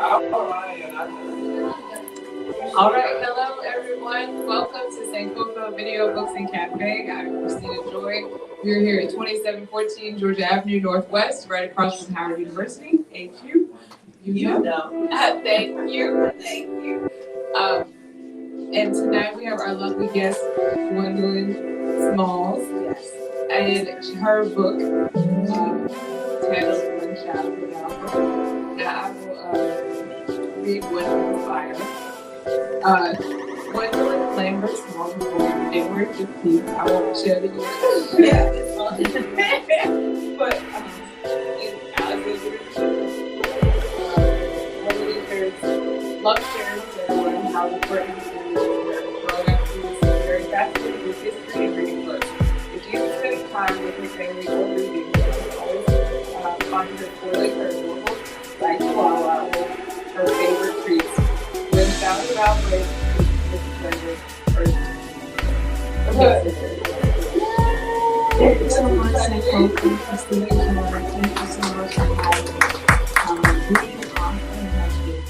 All right, hello everyone. Welcome to Sankofa Video Books and Cafe. I'm Christina Joy. We're here at 2714 Georgia Avenue Northwest, right across from Howard University. HU. You know. Thank you. And tonight we have our lovely guest, Gwendolyn Smalls. Yes. And her book, titled One Child Without Her. Now I will read Gwendolyn's bio. Gwendolyn Lambert Smalls was born January 15th. I won't share the year. Yeah, it's fine. But in Alexandria, Gwendolyn parents love sharing and learning how to work growing up through very fascinated with history and reading books. If you spend time with her family or reading, you can always find her toilet or normal like Chihuahua or her favorite treats. When found about break, Thank you so much, Nicole. Thank you so much for having me. Being an author has been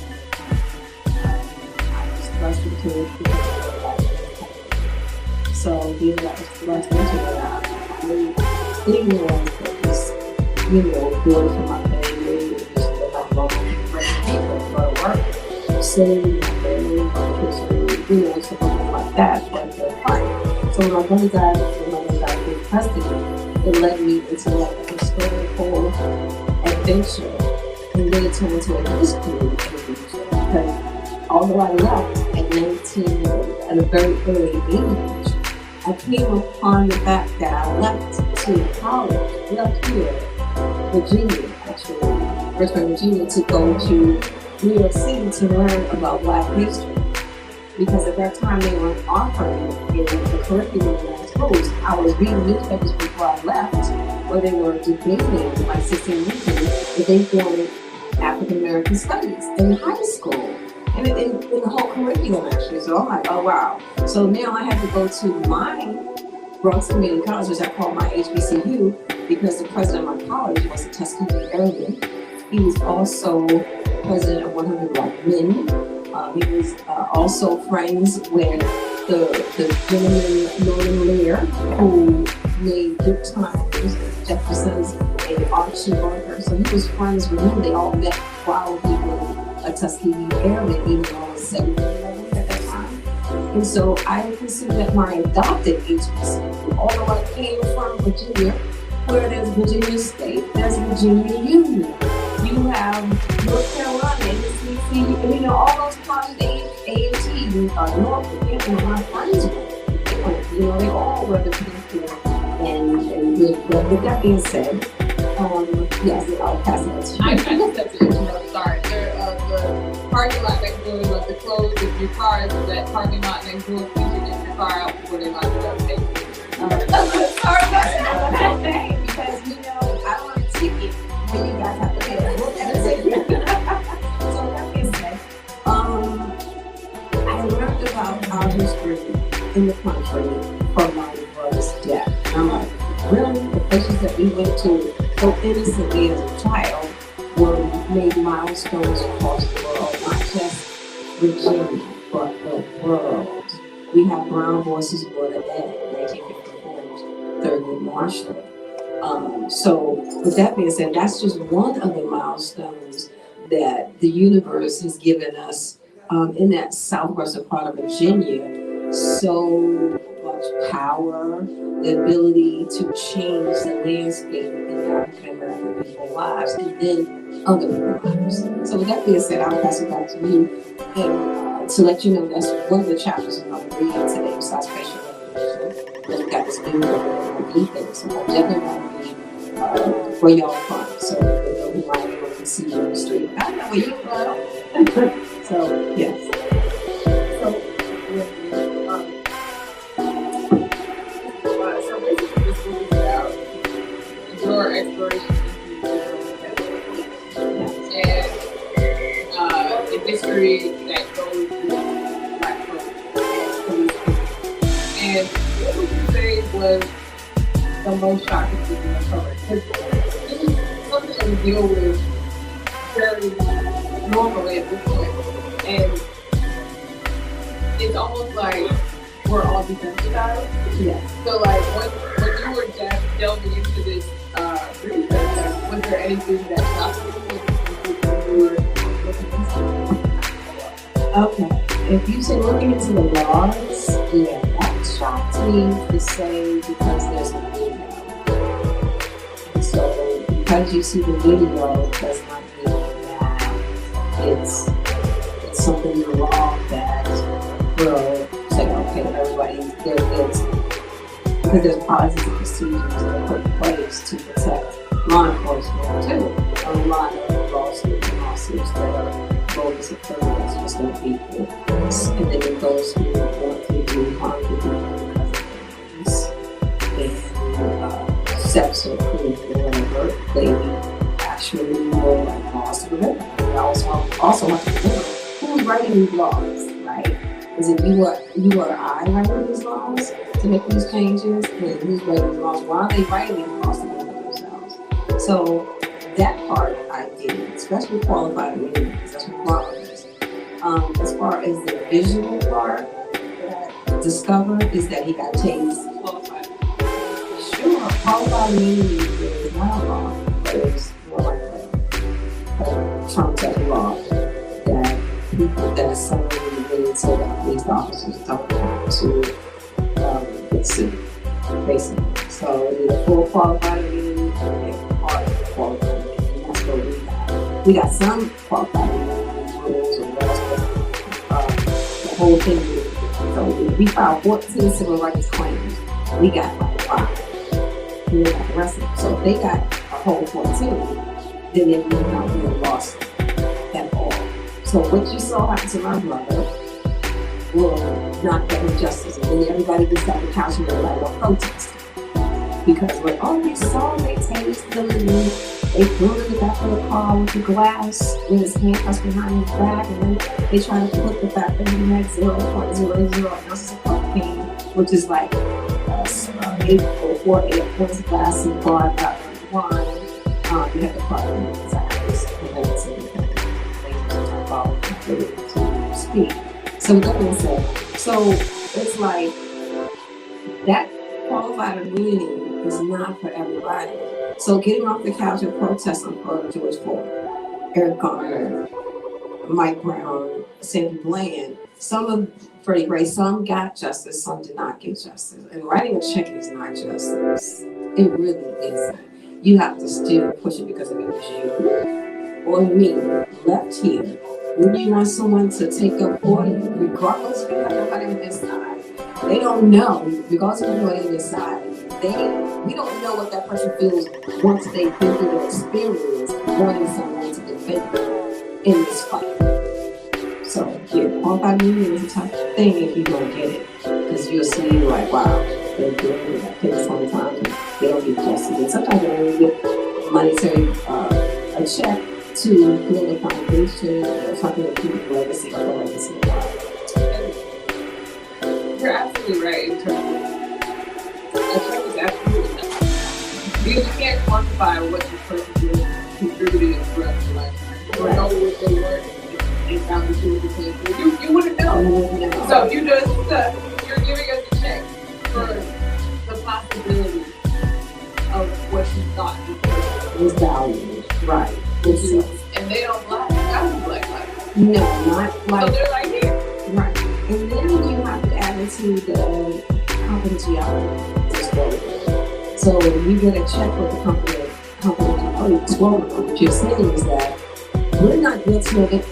I was blessed into it. So being that was blessed into it, leaving the ones that was, good for my family, just that I'm going for work, saving my family, stuff like that, but they're fine. So when my mother died in custody, it led me into like a historical adventure and then it turned into a history adventure because although I left at 19 at a very early age, I came upon the fact that I left to college, left here, Virginia actually, Richmond, Virginia, to go to New York City to learn about Black history. Because at that time they were offering in the curriculum in our schools. I was reading newspapers before I left, where they were debating, like 16 Lincoln, if they wanted African American studies in high school and in the whole curriculum actually. So I'm like, oh wow. So now I have to go to my Bronx Community College, which I call my HBCU, because the president of my college was a Tuskegee Airman. He was also president of 100 Black Men. He was also friends with the gentleman Norman Lear, who made good times, Jefferson's and Archie Barker. So he was friends with him. They all met while he was a Tuskegee Airman, even though I was 17 at that time. And so I consider that my adopted HBCU, although I came from Virginia, where there's Virginia State, there's Virginia Union. You have North Carolina, and all those colleges, A&T, North, my friends were, they all were the people. And with that being said, yes, I'll pass it to you. I just have to interrupt, sorry. The parking lot next door, the close if your car is that parking lot next door, you should get your car out before they lock it up. Sorry about that, because, I don't want a ticket when you guys have to pay a book at a ticket. So that being said, I learned about our history in the country from my brother's death. And I'm like, really? The places that we went to so innocently as a child were made milestones across the world, not just Virginia, but the world. We have Brown Voices Were the Dead, 1954, Thurgood Marshall. So with that being said, that's just one of the milestones that the universe has given us in that southwestern part of Virginia. So much power, the ability to change the landscape in African American people's lives and then other people's lives. So with that being said, I'll pass it back to you and to let you know that's one of the chapters I'm going to read today besides facial recognition. Because we got this new thing, so I definitely want to be for y'all fun. So we might be able to see you on the street. I don't know where you go. So yes. So basically this book is about your exploration and the history that goes through Black folks. And what would you say was the most shocking thing you uncovered? Because this is something that we deal with very normally at this point. And it's almost like we're all desensitized. Yeah. So like when you were just delving into this research, was there anything that shocked you when you were looking into it? Okay. If you say looking into the laws, yeah, that shocked me to say because there's a video. So because you see the video does not mean that it's something in the law that will say, okay, everybody, there's because there's policies and procedures that are put in place to protect law enforcement too. A lot of lawsuits that are bogus and criminals just don't beat you. And then it goes through want to do harm to people because and sex or food or whatever, they actually will like laws to prevent them. We also have to remember who's writing these laws, right? Is it you or I writing these laws to make these changes? And who's writing the laws? Why are they writing these laws to prevent themselves? So that part I did, especially qualified immunity, because that's what law is. As far as the visual part that I discovered is that he got tased. Qualified. Sure, qualified immunity is not a law, but it's more like a Trump type law that people that someone really so that police officers don't have to get sued, basically. So either full qualified immunity or part qualified immunity. And that's what we got. We got some qualified immunity rules or laws, but the whole thing is, so we filed 14 civil rights claims. We got like 5. We got the rest of them. So if they got a whole 14, then it would not be a loss at all. So what you saw happen to my brother will not get injustice. And then everybody gets out the couch and they're like, well, protesting. Because when all we saw, they tased him and they threw him in the back of the car with the glass with his handcuffs behind his back, and then they tried to put the fact that he had 0.00 ounces of cocaine, which is like 8 ounces glass of wine. You have to follow the desires and to speak. So that being said, so it's like that qualified immunity is not for everybody. So getting off the couch and protesting for George Floyd, Eric Garner, Mike Brown, Sandy Bland, some of Freddie Gray, some got justice, some did not get justice. And writing a check is not justice. It really isn't. You have to still push it because if it was you or me left here, when you want someone to take up for you, regardless if you have nobody on this side, they don't know, regardless of nobody on this side, we don't know what that person feels once they've been through the experience wanting someone to defend them in this fight. So, yeah, qualified immunity is a tough thing if you don't get it. Because you'll see, like, wow, they're doing it. I think sometimes they don't get justice. And sometimes they don't get monetary, a check to build a foundation or something that keep the legacy or the legacy alive. You're absolutely right in terms of a check is absolutely not. Because you can't quantify what this person did contributed throughout their lifetime. You don't know what they were and found that you were the same thing. You wouldn't know. So you just you're giving us a check for the possibility of what you thought was valued. Right. And they don't lie. That was black life. No, not like. So they're like here. Right. And then you have to add into the confidentiality disclosure. So you get a check with the confidentiality disclosure. What you're saying is that we're not guilty of it.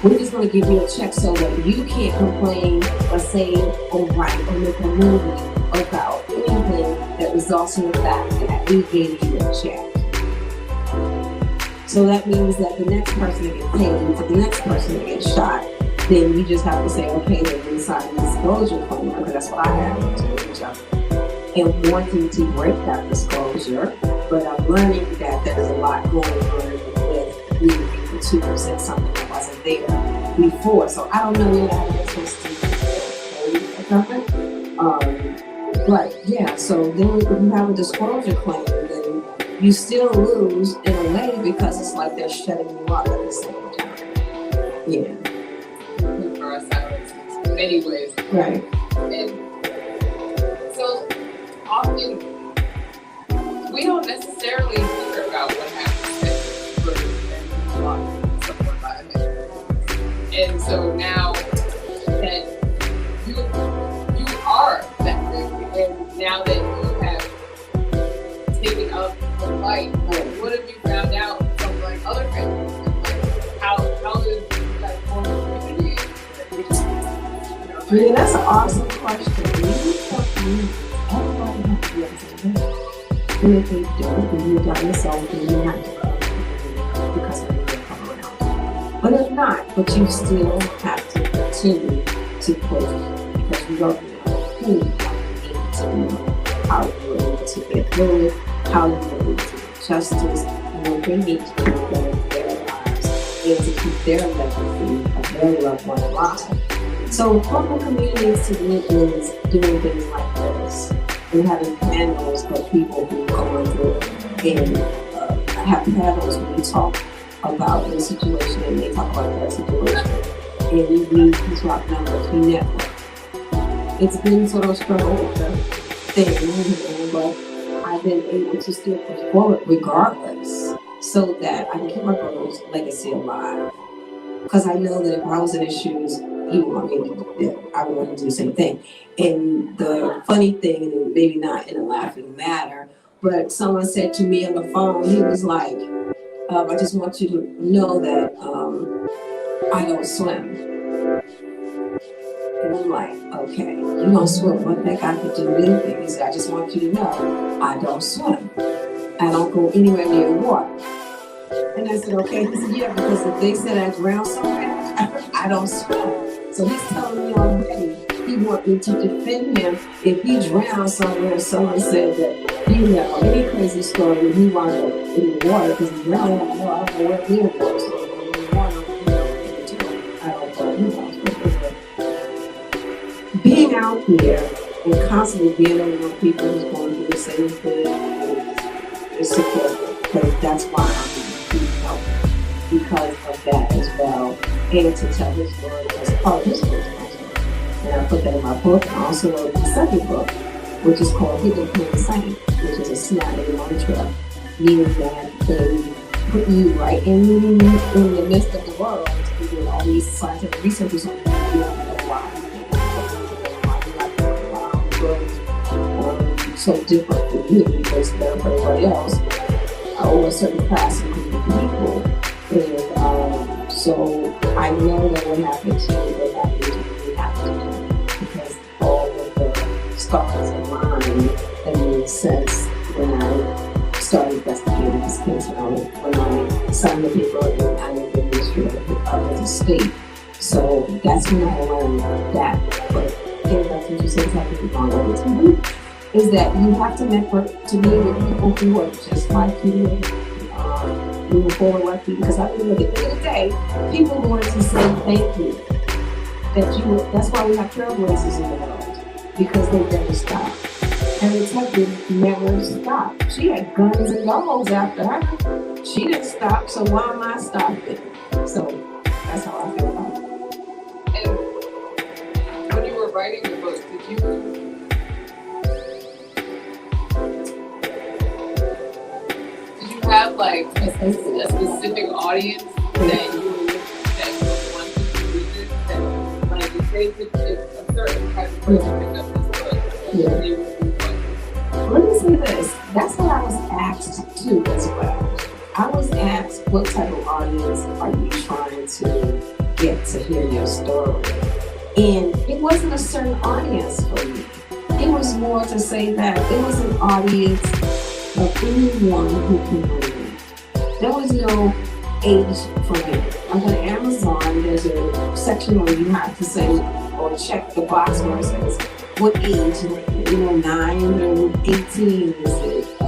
We're just going to give you a check so that you can't complain or say or write or make a movie about anything that results in the fact that we gave you a check. So that means that the next person that gets paid, for the next person that gets shot, then you just have to say, okay, then we sign a disclosure claim, because that's what I have to do, and wanting to break that disclosure. But I'm learning that there's a lot going on with leaving people 2% something that wasn't there before. So I don't know where that is supposed to be. But yeah, so then if you have a disclosure claim, then you still lose in a way because it's like they're shutting you up at the same time. Yeah. For our silence in many ways. Right. And so often we don't necessarily hear about what happens next for someone by a man. And so now that you are that thing, and now that you have taken up the fight, like, what have you found out from like other families? Like, how does that form of community? Yeah, that's an awesome question. Everybody has to be able to do. And if they don't, then you got yourself and you have to because of your come around. But if not, but you still have to continue to push because you don't know who you need to be, how you're able to get through it, how you're able to get justice, what they need to do in their lives, and to keep their legacy of their loved one alive. So local communities to me is doing things like this and having panels of people who go through and have panels where we talk about the situation and they talk about their situation. And we need to talk numbers, we network. It's been sort of a struggle with the thing, but I've been able to still push forward regardless so that I can keep my brother's legacy alive. Because I know that if I was in his shoes, he would want me to do, I would want to do the same thing. And the funny thing, and maybe not in a laughing manner, but someone said to me on the phone, he was like, I just want you to know that I don't swim. And I'm like, okay, you don't swim, what that got to do with anything? He said, I just want you to know, I don't swim. I don't go anywhere near water. And I said, okay. He said, yeah, because if they said I drown somewhere, I don't swim. So he's telling me already, he wants me to defend him if he drowns somewhere. Someone said that he had any crazy story when he wound up in the water because he drowned. I don't know where he was. So in the water, I don't know. Being out here and constantly being around people who's going through the same thing is supportive. Because that's why I'm help because of that as well, and to tell his story as part of his story. And I put that in my book. I also wrote the second book, which is called Hidden Plain Sight, which is a snap mantra, meaning that they put you right in the midst of the world, doing all these scientific researchers on why so different from you because they're everybody else. Or a certain class of people. And so I know that what happened to you, what happened to me happened to you because all of the stars aligned and made sense when I started investigating this case, when I signed the paper and I made the ministry of the state. So that's when I learned that. But that's what you said, something wrong with it. Is that you have to network to be with people who are just like you, moving forward like you. Because I believe at the end of the day, people are going to say thank you. That's why we have trailblazers in the world, because they never stop. And the detective never stopped. She had guns and dogs after her. She didn't stop, so why am I stopping? So that's how I feel about it. And when you were writing the book, did you have like a specific audience that you wanted to read it? That like if they could, if a certain type of person picked up this book, they would be what? Let me say this. That's what I was asked to as well. I was asked, what type of audience are you trying to get to hear your story? And it wasn't a certain audience for me. It was more to say that it was an audience of anyone who can read. There was no age for me. I'm on Amazon, there's a section where you have to say or check the box where it says what age, 9 or 18 is it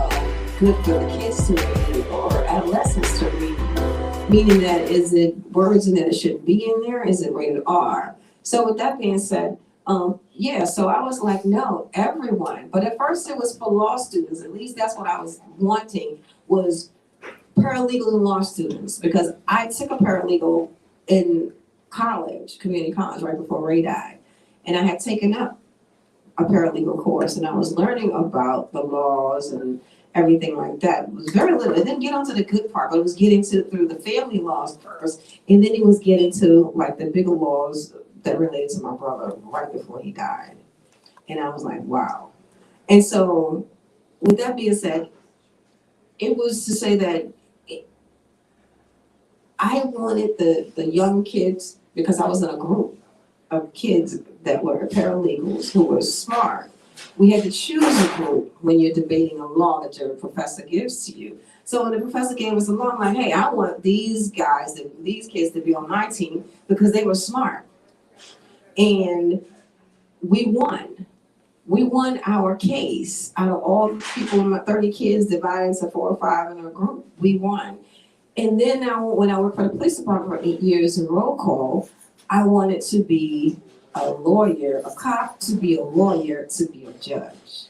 good for the kids to read or adolescents to read? Meaning that is it words in that it shouldn't be in there? Is it rated R? So with that being said, so I was like, no, everyone. But at first it was for law students. At least that's what I was wanting. was paralegal and law students, because I took a paralegal in college, community college, right before Ray died. And I had taken up a paralegal course, and I was learning about the laws and everything like that. It was very little. It didn't get onto the good part, but it was getting to through the family laws first, and then it was getting to like the bigger laws that related to my brother right before he died. And I was like, wow. And so, with that being said, it was to say that I wanted the young kids, because I was in a group of kids that were paralegals who were smart. We had to choose a group when you're debating a law that your professor gives to you. So when the professor gave us a law, I'm like, hey, I want these guys, these kids to be on my team because they were smart. And we won. We won our case. Out of all the people, my 30 kids divided into 4 or 5 in a group, we won. And then now, when I worked for the police department for 8 years in roll call, I wanted to be a lawyer, a cop to be a lawyer, to be a judge.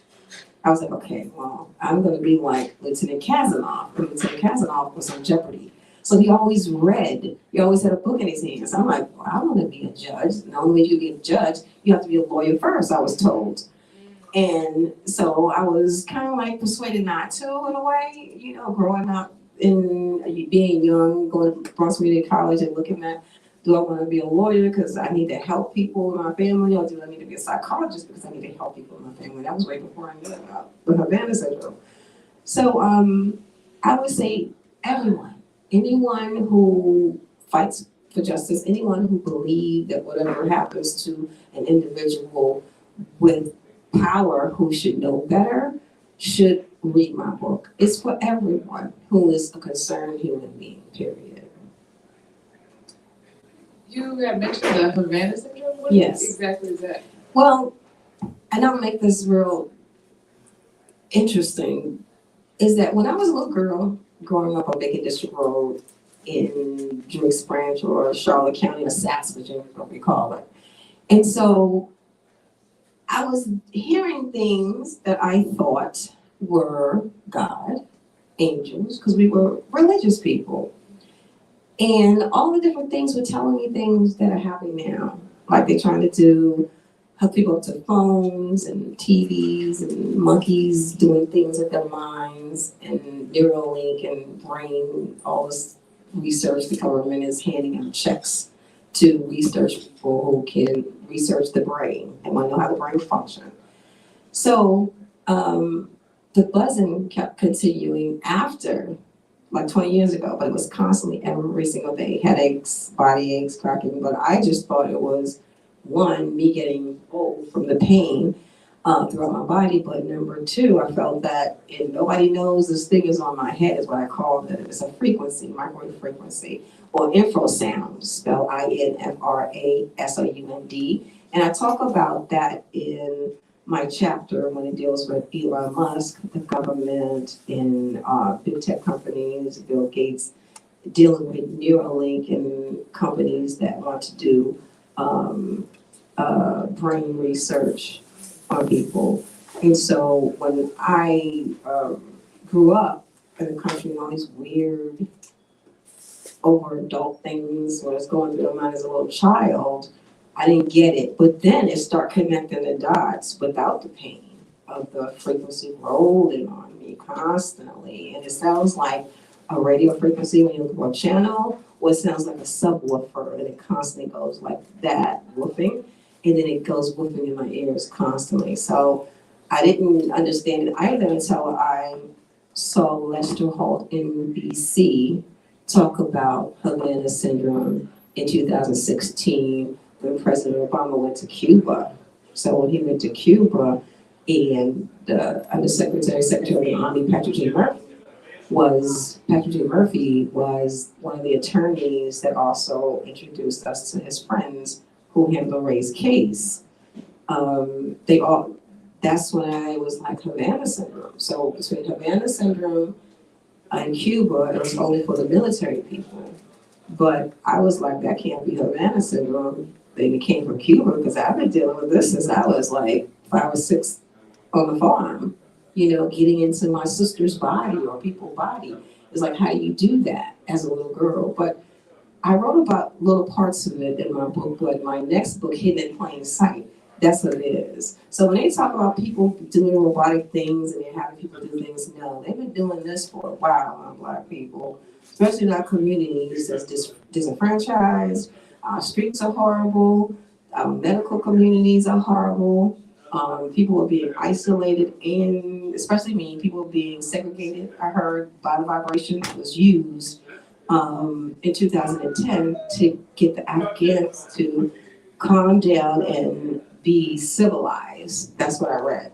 I was like, okay, well, I'm going to be like Lieutenant Kazanoff. And Lieutenant Kazanoff was on Jeopardy. So he always read. He always had a book in his hands. I'm like, well, I want to be a judge. And the only way you be a judge, you have to be a lawyer first, I was told. And so I was kind of like persuaded not to, in a way, you know, growing up and being young, going to Bronx Community College and looking at, do I want to be a lawyer because I need to help people in my family, or do I need to be a psychologist because I need to help people in my family? That was way before I knew about the Havana syndrome. So I would say everyone, anyone who fights for justice, anyone who believes that whatever happens to an individual with power who should know better should read my book. It's for everyone who is a concerned human being, period. You have mentioned the Havana syndrome. What exactly is that? Well, and I'll make this real interesting, is that when I was a little girl growing up on Bacon District Road in Driggs Branch or Charlotte County, or Sass, Virginia, what we call it. And so I was hearing things that I thought were God, angels, because we were religious people. And all the different things were telling me things that are happening now. Like they're trying to hook people up to phones and TVs and monkeys doing things with their minds, and Neuralink and brain, all this research. The government is handing out checks to research people who can research the brain and want to know how the brain functions. So the buzzing kept continuing after, like 20 years ago, but it was constantly every single day. Headaches, body aches, cracking, but I just thought it was, one, me getting old from the pain throughout my body, but number two, I felt that if nobody knows this thing is on my head, is what I called it. It's a frequency, microwave frequency, or infrasound, spelled INFRASOUND. And I talk about that in my chapter when it deals with Elon Musk, the government, and big tech companies, Bill Gates, dealing with Neuralink and companies that want to do brain research on people. And so when I grew up in the country and all these weird over adult things, when I was going through my mind as a little child, I didn't get it. But then it started connecting the dots without the pain of the frequency rolling on me constantly. And it sounds like a radio frequency when you look for a channel, or it sounds like a subwoofer, and it constantly goes like that, woofing, and then it goes woofing in my ears constantly. So I didn't understand it either until I saw Lester Holt in BC talk about Havana syndrome in 2016 when President Obama went to Cuba. So when he went to Cuba, and the Undersecretary, Secretary of the Army, Patrick J. Murphy was one of the attorneys that also introduced us to his friends who handled Ray's case. That's when I was like Havana syndrome. So between Havana syndrome and Cuba, it was only for the military people. But I was like, that can't be Havana syndrome. It came from Cuba, because I've been dealing with this since I was like 5 or 6 on the farm. getting into my sister's body or people's body. It's like, how do you do that as a little girl? But I wrote about little parts of it in my book, but my next book, Hidden in Plain Sight, that's what it is. So when they talk about people doing robotic things and they're having people do things, no, they've been doing this for a while on Black people, especially in our communities that's disenfranchised. Our streets are horrible. Our medical communities are horrible. People are being isolated, and especially me, people are being segregated. I heard by the vibration was used in 2010 to get the Afghans to calm down and be civilized. That's what I read.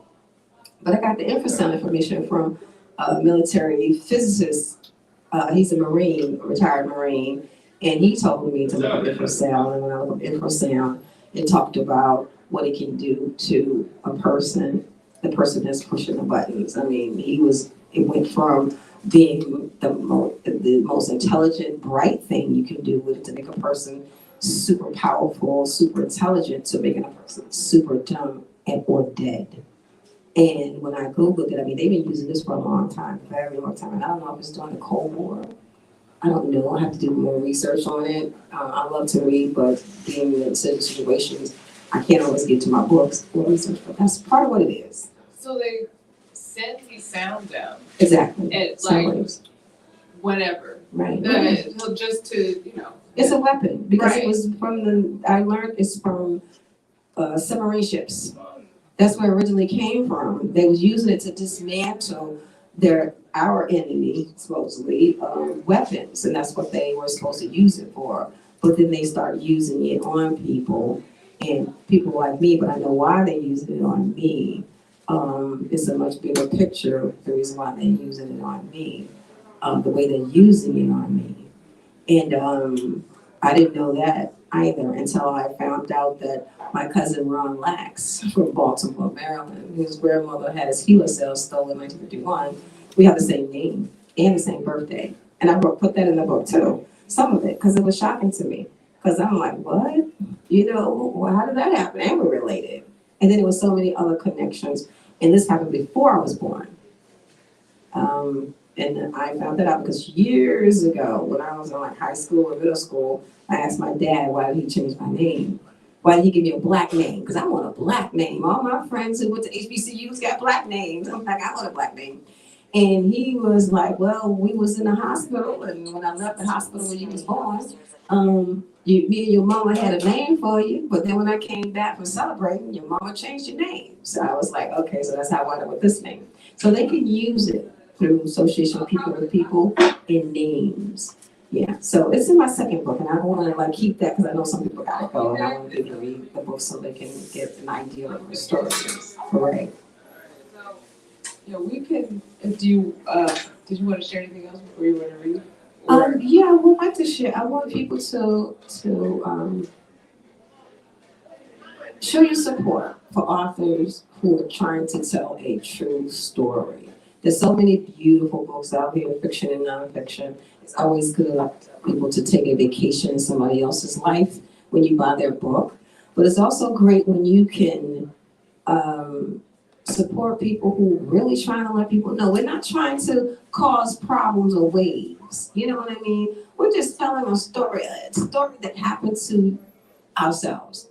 But I got the infrasound information from a military physicist. He's a Marine, a retired Marine, and he told me to look up infrasound. And when I looked up infrasound, it talked about what it can do to a person, the person that's pushing the buttons. I mean, it went from being the most intelligent, bright thing you can do with it to make a person super powerful, super intelligent, to making a person super dumb or dead. And when I Googled it, I mean, they've been using this for a long time, a very long time. And I don't know if it's during the Cold War. I don't know. I have to do more research on it. I love to read, but being in certain situations, I can't always get to my books or research, but that's part of what it is. So they send these sounds out. Exactly. At like whenever. Right. Just to, It's a weapon because Right. it was I learned it's from submarine ships. That's where it originally came from. They was using it to dismantle our enemy, supposedly, weapons, and that's what they were supposed to use it for. But then they start using it on people, and people like me, but I know why they're using it on me. It's a much bigger picture, the reason why they're using it on me, the way they're using it on me. And I didn't know that either until I found out that my cousin Ron Lax from Baltimore, Maryland, whose grandmother had his HeLa cells stolen in 1951, we have the same name and the same birthday. And I put that in the book too, some of it, because it was shocking to me. Because I'm like, what? Well, how did that happen? And we're related. And then there was so many other connections. And this happened before I was born. And I found that out because years ago, when I was in like high school or middle school, I asked my dad, why did he change my name? Why did he give me a Black name? Because I want a Black name. All my friends who went to HBCUs got Black names. I'm like, I want a Black name. And he was like, well, we was in the hospital, and when I left the hospital when you was born, me and your mama had a name for you, but then when I came back from celebrating, your mama changed your name. So I was like, okay, so that's how I wound up with this name. So they can use it through association of people with people in names. Yeah, so it's in my second book, and I don't want to keep that because I know some people gotta go, and I want people to read the book so they can get an idea of the story. Correct. We can. Did you want to share anything else before you want to read? Yeah, I would like to share. I want people to show your support for authors who are trying to tell a true story. There's so many beautiful books out here, fiction and nonfiction. It's always good for people to take a vacation in somebody else's life when you buy their book. But it's also great when you can support people who are really trying to let people know we're not trying to cause problems or waves. You know what I mean? We're just telling a story that happened to ourselves.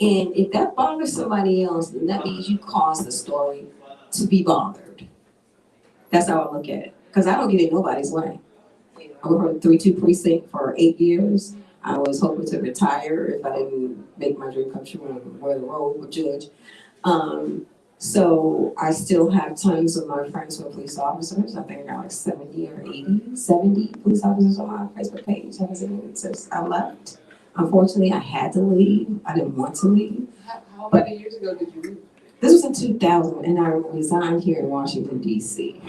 And if that bothers somebody else, then that means you caused the story to be bothered. That's how I look at it. Because I don't get in nobody's way. I worked for 3-2 precinct for 8 years. I was hoping to retire if I didn't make my dream come true and wear the robe with judge. So I still have tons of my friends who are police officers. I think I got like 70 police officers on my Facebook page. I haven't since I left. Unfortunately, I had to leave. I didn't want to leave. How many years ago did you leave? This was in 2000, and I resigned here in Washington, D.C.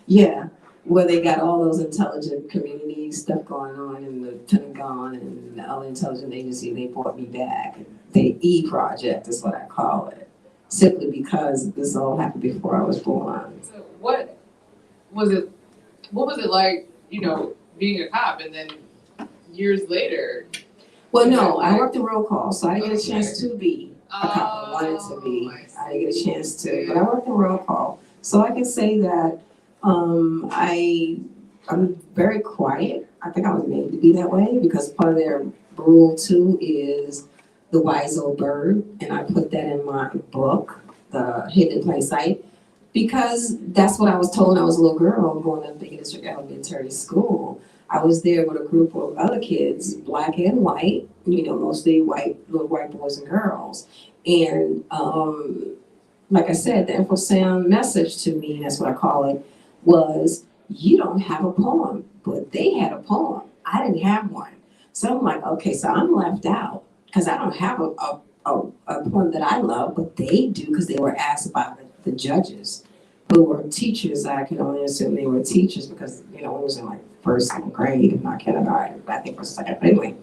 Yeah, where they got all those intelligent community stuff going on in the Pentagon and the other intelligence agency. They brought me back. The E Project is what I call it, simply because this all happened before I was born. So what was it like, being a cop, and then years later? Well, no, I worked the roll call, so I didn't get a chance to be I kind of wanted to be. I didn't get a chance to, Yeah. but I worked in roll call. So I can say that I'm very quiet. I think I was made to be that way because part of their rule too is the wise old bird, and I put that in my book, The Hidden in Plain Sight, because that's what I was told when I was a little girl going to Big District Elementary School. I was there with a group of other kids, black and white, mostly little white boys and girls. And like I said, the infrasound message to me, that's what I call it, was you don't have a poem, but they had a poem. I didn't have one. So I'm like, okay, so I'm left out because I don't have a poem that I love, but they do because they were asked by the judges who were teachers. I can only assume they were teachers because, it was in like first grade, if not kindergarten, but I think first, second, anyway.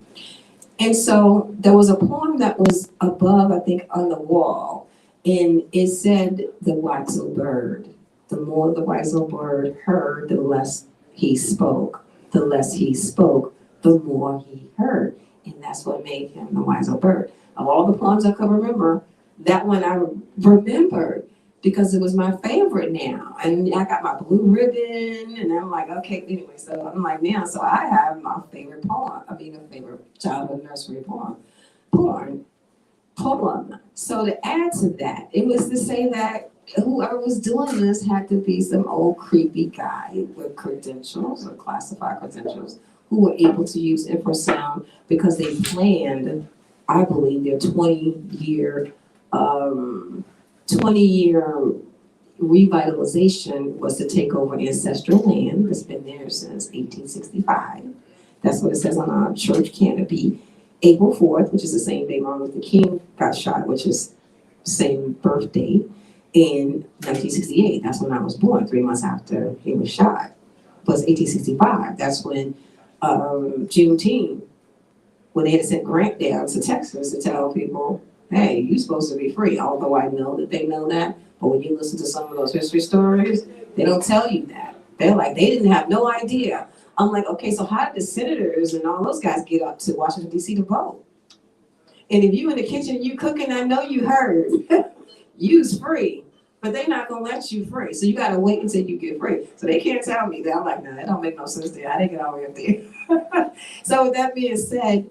And so there was a poem that was above, I think, on the wall, and it said, the wise old bird. The more the wise old bird heard, the less he spoke. The less he spoke, the more he heard. And that's what made him the wise old bird. Of all the poems I could remember, that one I remembered because it was my favorite now. And I got my blue ribbon, and I'm like, okay, anyway, so I'm like, man, so I have my favorite poem. A favorite childhood nursery poem. So to add to that, it was to say that whoever was doing this had to be some old creepy guy with credentials or classified credentials who were able to use infrasound because they planned, I believe, their 20-year revitalization was to take over ancestral land that's been there since 1865. That's what it says on our church canopy. April 4th, which is the same day Martin Luther King got shot, which is the same birthday, in 1968. That's when I was born, 3 months after he was shot. Plus 1865, that's when Juneteenth, when they had sent Grant down to Texas to tell people, hey, you're supposed to be free. Although I know that they know that, but when you listen to some of those history stories, they don't tell you that. They're like, they didn't have no idea. I'm like, okay, so how did the senators and all those guys get up to Washington, D.C. to vote? And if you in the kitchen, you cooking, I know you heard, you's free, but they're not gonna let you free. So you gotta wait until you get free. So they can't tell me that. I'm like, no, that don't make no sense there. I didn't get all the way up there. So with that being said,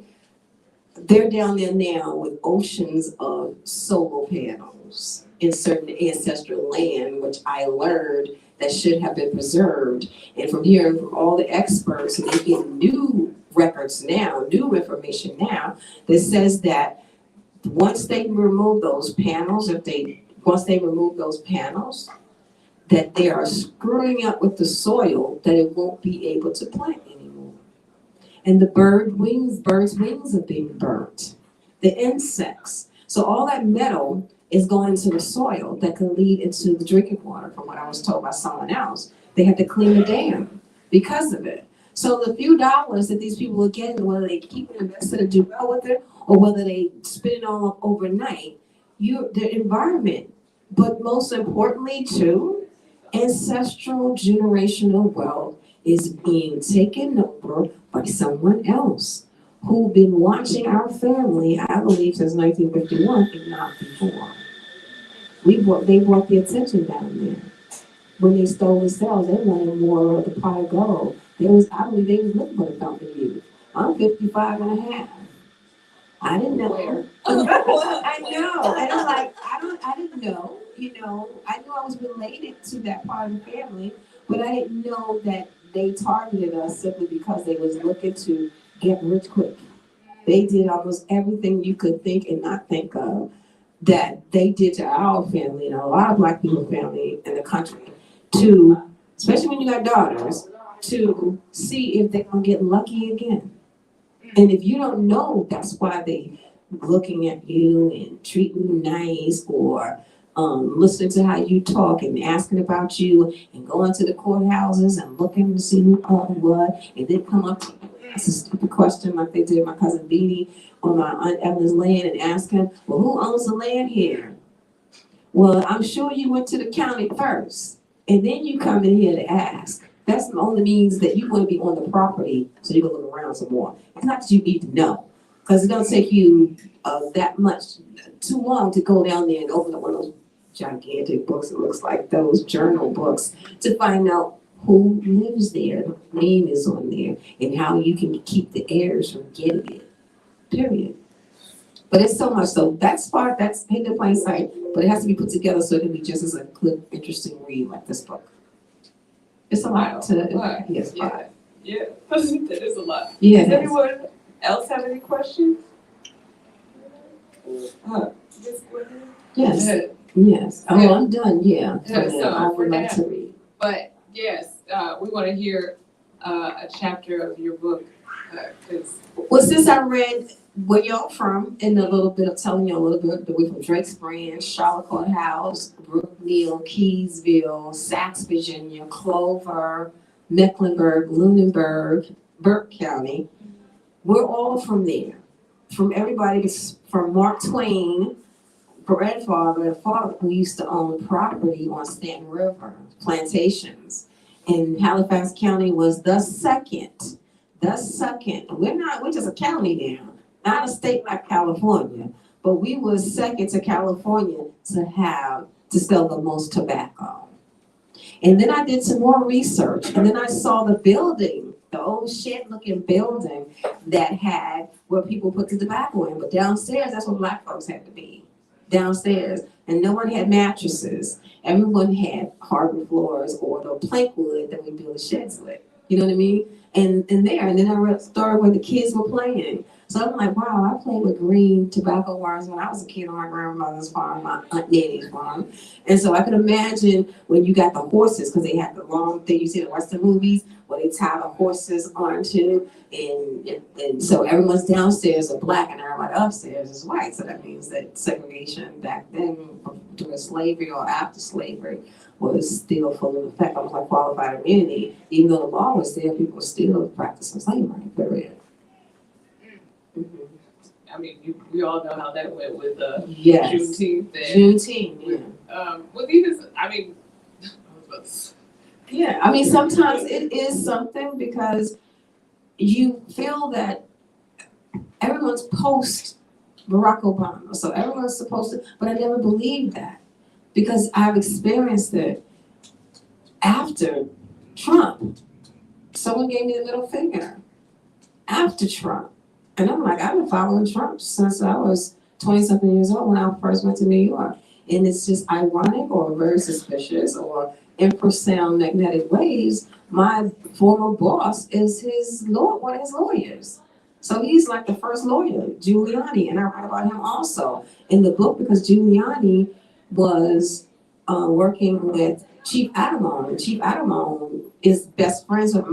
they're down there now with oceans of solar panels in certain ancestral land, which I learned that should have been preserved. And from hearing from all the experts, and they get new records now, new information now, that says that once they remove those panels, that they are screwing up with the soil, that it won't be able to plant anymore. And the birds' wings are being burnt. The insects. So all that metal is going into the soil that could lead into the drinking water, from what I was told by someone else. They had to clean the dam because of it. So the few dollars that these people are getting, whether they keep it invested and do well with it, or whether they spend it all up overnight, the environment, but most importantly too, ancestral generational wealth is being taken over by someone else who've been watching our family, I believe, since 1951, if not before. They brought the attention down there. When they stole the cells, they wanted more of the pot of gold. I believe they was looking for the company youth. I'm 55 and a half. I didn't know. I know. And I'm like, I didn't know, I knew I was related to that part of the family, but I didn't know that they targeted us simply because they was looking to get rich quick. They did almost everything you could think and not think of that they did to our family and a lot of Black people's family in the country, to, especially when you got daughters, to see if they're gonna get lucky again. And if you don't know, that's why they looking at you and treating you nice, or listening to how you talk and asking about you, and going to the courthouses and looking to see who owned what, and then come up to you and ask a stupid question like they did my cousin Beanie on my Aunt Evelyn's land and ask him, well, who owns the land here? Well, I'm sure you went to the county first, and then you come in here to ask. That's the only means that you want to be on the property so you can look around some more. It's not that you need to know. Because it don't take you that much, too long to go down there and open up one of those gigantic books. It looks like those journal books to find out who lives there, name is on there, and how you can keep the heirs from getting it. Period. But it's so much. So that's hidden in plain sight, but it has to be put together so it can be just as a good, interesting read like this book. It's a lot to. Yes. Yeah. That is a lot. Yeah. Does anyone else have any questions? Yes. Yes. Oh, I'm done. Yeah. So I would like to read. But yes, we want to hear a chapter of your book. Well, since I read where y'all from, and a little bit of telling you a little bit, we're from Drake's Branch, Charlotte Courthouse, Brookneal, Keysville, Saxe, Virginia, Clover, Mecklenburg, Lunenburg, Burke County. We're all from there. From everybody, from Mark Twain, grandfather and father, who used to own property on Stanton River, plantations. And Halifax County was the second. We're just a county now, not a state like California, but we were second to California to sell the most tobacco. And then I did some more research, and then I saw the building, the old shed-looking building that had where people put the tobacco in, but downstairs, that's where black folks had to be, downstairs. And no one had mattresses. Everyone had hardwood floors or the plank wood that we build the sheds with. You know what I mean? And then I read a story where the kids were playing. So I'm like, wow, I played with green tobacco wires when I was a kid on my grandmother's farm, my Aunt Nanny's farm. And so I could imagine when you got the horses, because they had the long thing you see in the Western movies, where they tie the horses onto, and so everyone's downstairs are black and everybody upstairs is white. So that means that segregation back then, during slavery or after slavery, was still full of effect. Almost like qualified immunity. Even though the law was there, people were still practicing slavery, period. Mm-hmm. I mean, we all know how that went with yes. Juneteenth. Juneteenth, yeah. With even, I mean, yeah, I mean, sometimes it is something because you feel that everyone's post Barack Obama, so everyone's supposed to, but I never believed that because I've experienced it after Trump. Someone gave me the middle finger after Trump. And I'm like, I've been following Trump since I was 20-something years old when I first went to New York. And it's just ironic or very suspicious or infrasound magnetic waves. My former boss is one of his lawyers. So he's like the first lawyer, Giuliani. And I write about him also in the book because Giuliani was working with Chief Adamon. And Chief Adamon is best friends with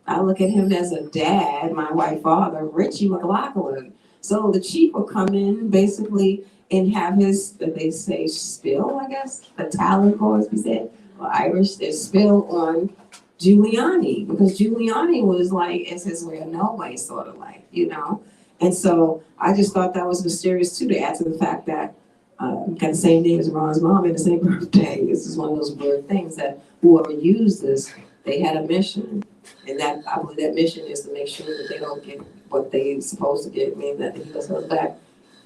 I look at him as a dad, my white father, Richie McLaughlin. So the chief will come in basically and have his, they say, spill, I guess, Italian as we said, or Irish, their spill on Giuliani, because Giuliani was like, it's his way or no way, sort of like, you know? And so I just thought that was mysterious too, to add to the fact that got the same name as Ron's mom and the same birthday. This is one of those weird things that whoever used this, they had a mission. And that I believe that mission is to make sure that they don't get what they're supposed to get, meaning that he doesn't look back,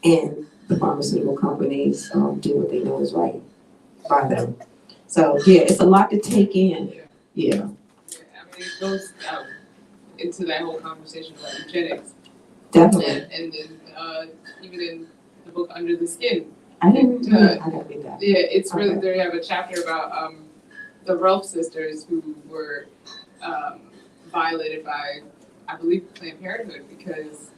and the pharmaceutical companies do what they know is right by them. So yeah, it's a lot to take in. Yeah. I mean, it goes into that whole conversation about eugenics. Definitely. And then even in the book Under the Skin. I didn't do it. I gotta read that. Yeah, it's really, they have a chapter about the Rolfe sisters who were violated by, I believe, Planned Parenthood because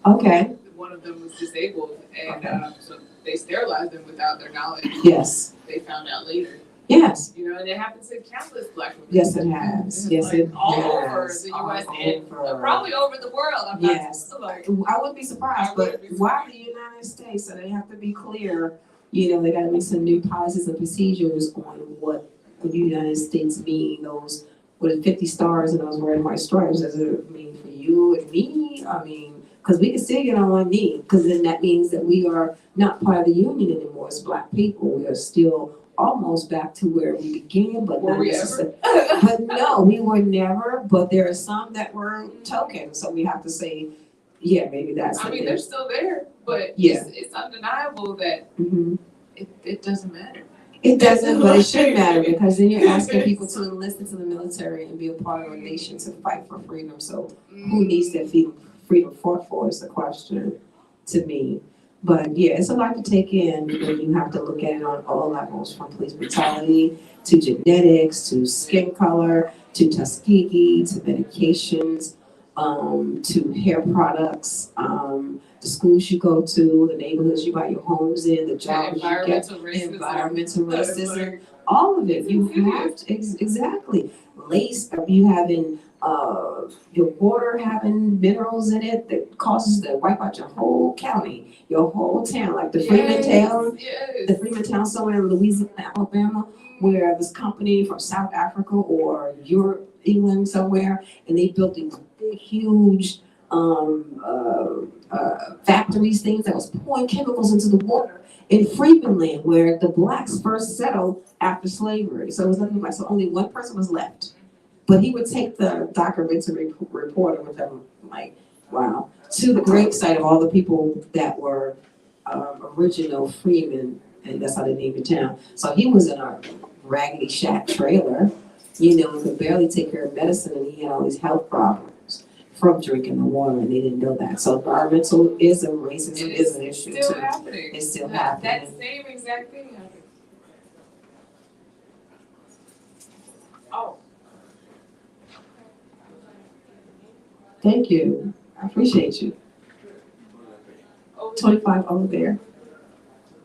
one of them was disabled, and so they sterilized them without their knowledge. Yes. They found out later. Yes. You know, and it happens to countless black women. Yes, it has. Yes, like it all has. Over the U.S. and probably over the world. I'm yes. Like, I wouldn't be surprised, but why the United States? So they have to be clear. You know, they got to make some new policies and procedures on what the United States mean. Those 50 stars and those red and white stripes. Does it mean for you and me? I mean, because we can still get on one knee, because then that means that we are not part of the union anymore as black people. We are still almost back to where we began, but not necessarily. But no, we were never. But there are some that were token, so we have to say, yeah, maybe that's. I mean, they're still there, but yeah, it's undeniable that it doesn't matter. It doesn't, but it should matter because then you're asking people to enlist into the military and be a part of a nation to fight for freedom. So who needs that freedom fought for is the question to me. But yeah, it's a lot to take in. You have to look at it on all levels, from police brutality to genetics to skin color to Tuskegee to medications to hair products. The schools you go to, the neighborhoods you buy your homes in, the jobs you get, environmental racism, all of it. You have to, exactly. Lace, you having your water having minerals in it that causes to wipe out your whole county, your whole town, like the Freeman town, the Freeman town somewhere in Louisiana, Alabama, where this company from South Africa or Europe, England somewhere, and they built these big, huge factories, things that was pouring chemicals into the water in Freeman land, where the blacks first settled after slavery. So it was nothing like, so only one person was left. But he would take the documentary reporter with him, like, wow, to the gravesite of all the people that were original Freeman, and that's how they named the town. So he was in a raggedy shack trailer, could barely take care of medicine, and he had all these health problems from drinking the water, and they didn't know that. So environmentalism, racism is an issue still too. Happening. It's still happening. That same exact thing happened. Oh. Thank you. I appreciate you. 25 over there.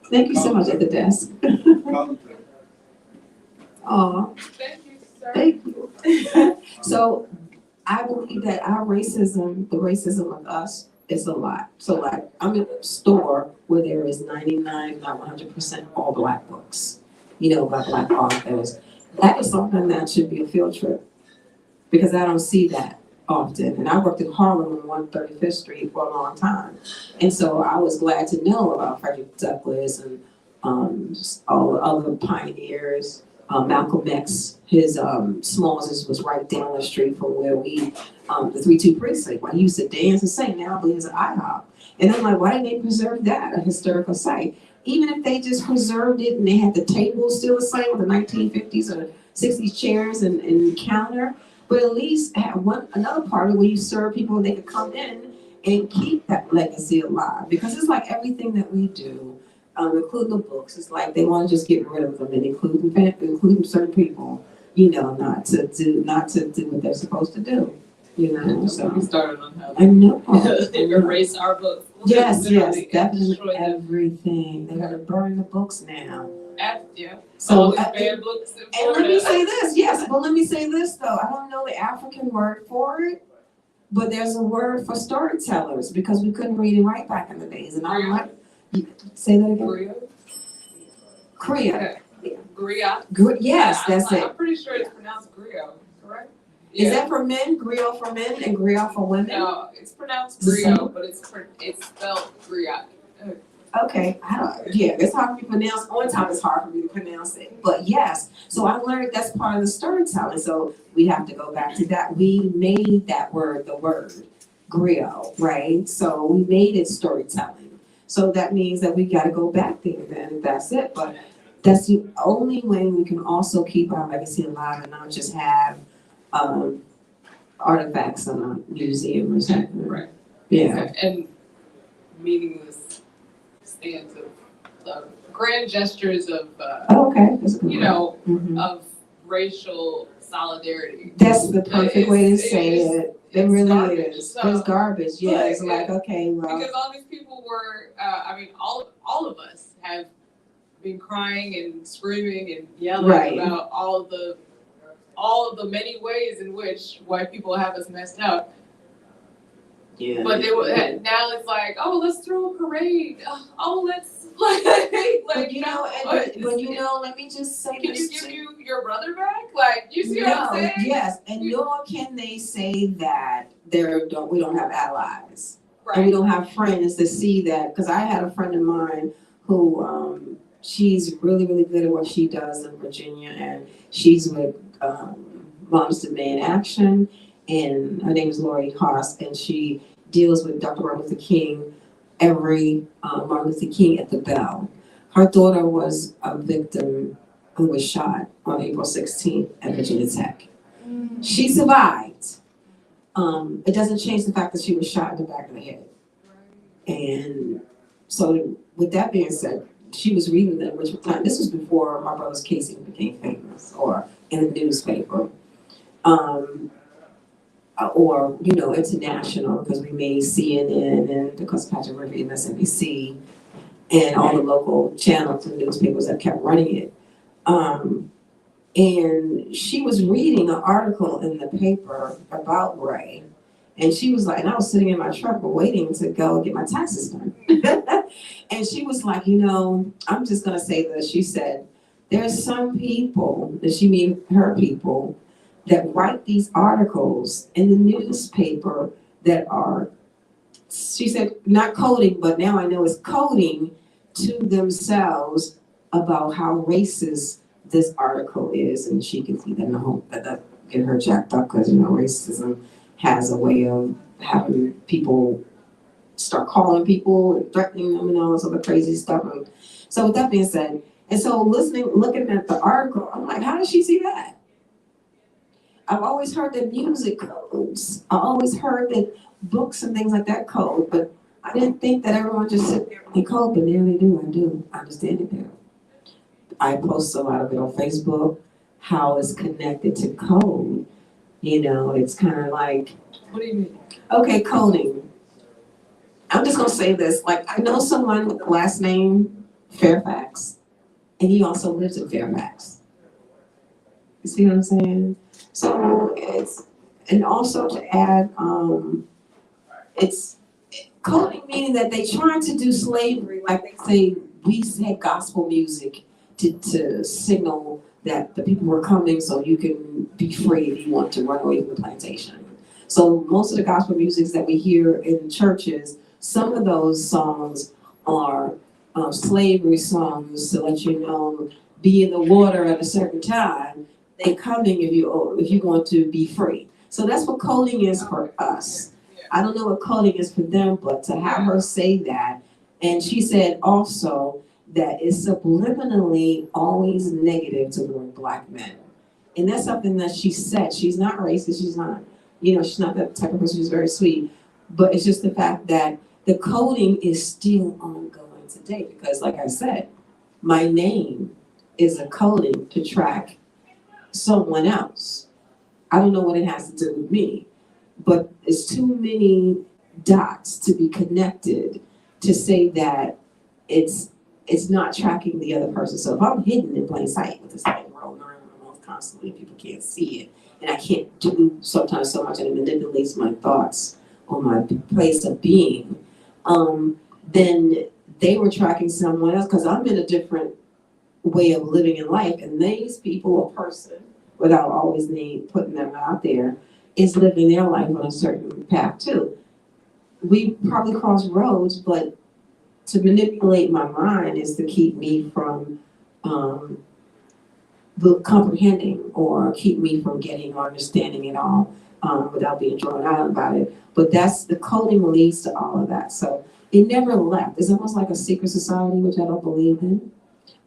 Thank you so much at the desk. Oh, thank you, sir. Thank you. So I believe that our racism, the racism of us, is a lot. So like, I'm in a store where there is 99, not 100% all black books, by black authors. That is something that should be a field trip because I don't see that often. And I worked in Harlem on 135th Street for a long time. And so I was glad to know about Frederick Douglass and all the other pioneers. Malcolm X, his Smalls was right down the street from where we, the 3-2 precinct, where he used to dance and sing. Now I believe it's an IHOP. And I'm like, why didn't they preserve that, a historical site? Even if they just preserved it and they had the tables still the same with the 1950s or 60s chairs and counter, but at least have another part of where you serve people and they could come in and keep that legacy alive. Because it's like everything that we do, including the books, it's like they want to just get rid of them and including certain people, not to do what they're supposed to do. So we started on how I know. erase our books. Yes, definitely everything. They're gonna burn the books now. Yeah. So all these banned books in Florida. And let me say this, yes, but let me say this though. I don't know the African word for it, but there's a word for storytellers because we couldn't read and write back in the days. And I'm like, say that again. Griot. Griot. Yes, that's it. I'm pretty sure it's pronounced griot, correct? Is that for men? Griot for men and griot for women? No, it's pronounced griot, but it's spelled griot. Okay, it's hard for me to pronounce. On top, it's hard for me to pronounce it. But yes, so I learned that's part of the storytelling. So we have to go back to that. We made that word the word, griot, right? So we made it storytelling. So that means that we got to go back there then. That's it. But that's the only way we can also keep our legacy alive and not just have artifacts in a museum or something. Right. Yeah. And meaningless stands of grand gestures of of racial solidarity. That's the perfect way to say it. It really garbage. is. So, it's garbage. Yeah, it's like, okay, well. Because all these people were, all of us have been crying and screaming and yelling about all of the many ways in which white people have us messed up. Yeah. But now it's like, oh, let's throw a parade. Oh, let's let me just say can you give your brother back? Like, you see what I'm saying? Yes, and nor can they say that we don't have allies. Right. And we don't have friends to see that. Because I had a friend of mine who she's really, really good at what she does in Virginia, and she's with Moms Demand Action, and her name is Lori Haas, and she deals with Dr. Martin Luther King, every Martin Luther King at the Bough. Her daughter was a victim who was shot on April 16th at Virginia Tech. She survived. It doesn't change the fact that she was shot in the back of the head. And so with that being said, she was reading them, which time this was before my brother's case even became famous or in the newspaper. Or, you know, international, because we made CNN and because Patrick Murphy and MSNBC and all the local channels and newspapers that kept running it. And she was reading an article in the paper about Ray. And she was like, and I was sitting in my truck waiting to go get my taxes done. And she was like, you know, I'm just going to say this. She said, there's some people, and she mean her people, that write these articles in the newspaper that are, she said, not coding, but now I know it's coding to themselves about how racist this article is. And she can see that in the hope that get her jacked up because, you know, racism has a way of having people start calling people and threatening them and all this other crazy stuff. And so with that being said, and so looking at the article, I'm like, how did she see that? I've always heard that music codes. I always heard that books and things like that code, but I didn't think that everyone just sit there and code, but now they do. I do. I understand it now. I post a lot of it on Facebook, how it's connected to code. You know, it's kind of like, What do you mean? okay, coding. I'm just gonna say this. Like, I know someone with the last name Fairfax, and he also lives in Fairfax. You see what I'm saying? So it's, and also to add, it's coding, meaning that they trying to do slavery, like they say, we had gospel music to signal that the people were coming so you can be free if you want to run away from the plantation. So most of the gospel music that we hear in churches, some of those songs are slavery songs to let you know, be in the water at a certain time. They coming if you want to be free. So that's what coding is for us. I don't know what coding is for them, but to have her say that, and she said also that it's subliminally always negative toward Black men. And that's something that she said. She's not racist, she's not, you know, she's not that type of person, she's very sweet. But it's just the fact that the coding is still ongoing today because, like I said, my name is a coding to track someone else. I don't know what it has to do with me, but it's too many dots to be connected to say that it's not tracking the other person. So if I'm hidden in plain sight with this thing rolling around my mouth constantly, people can't see it, and I can't do sometimes so much, and it manipulates my thoughts or my place of being, then they were tracking someone else because I'm in a different way of living in life, and these people, a person, without always putting them out there, is living their life on a certain path too. We probably cross roads, but to manipulate my mind is to keep me from comprehending or keep me from getting or understanding it all without being drawn out about it. But that's the coding leads to all of that. So it never left. It's almost like a secret society, which I don't believe in.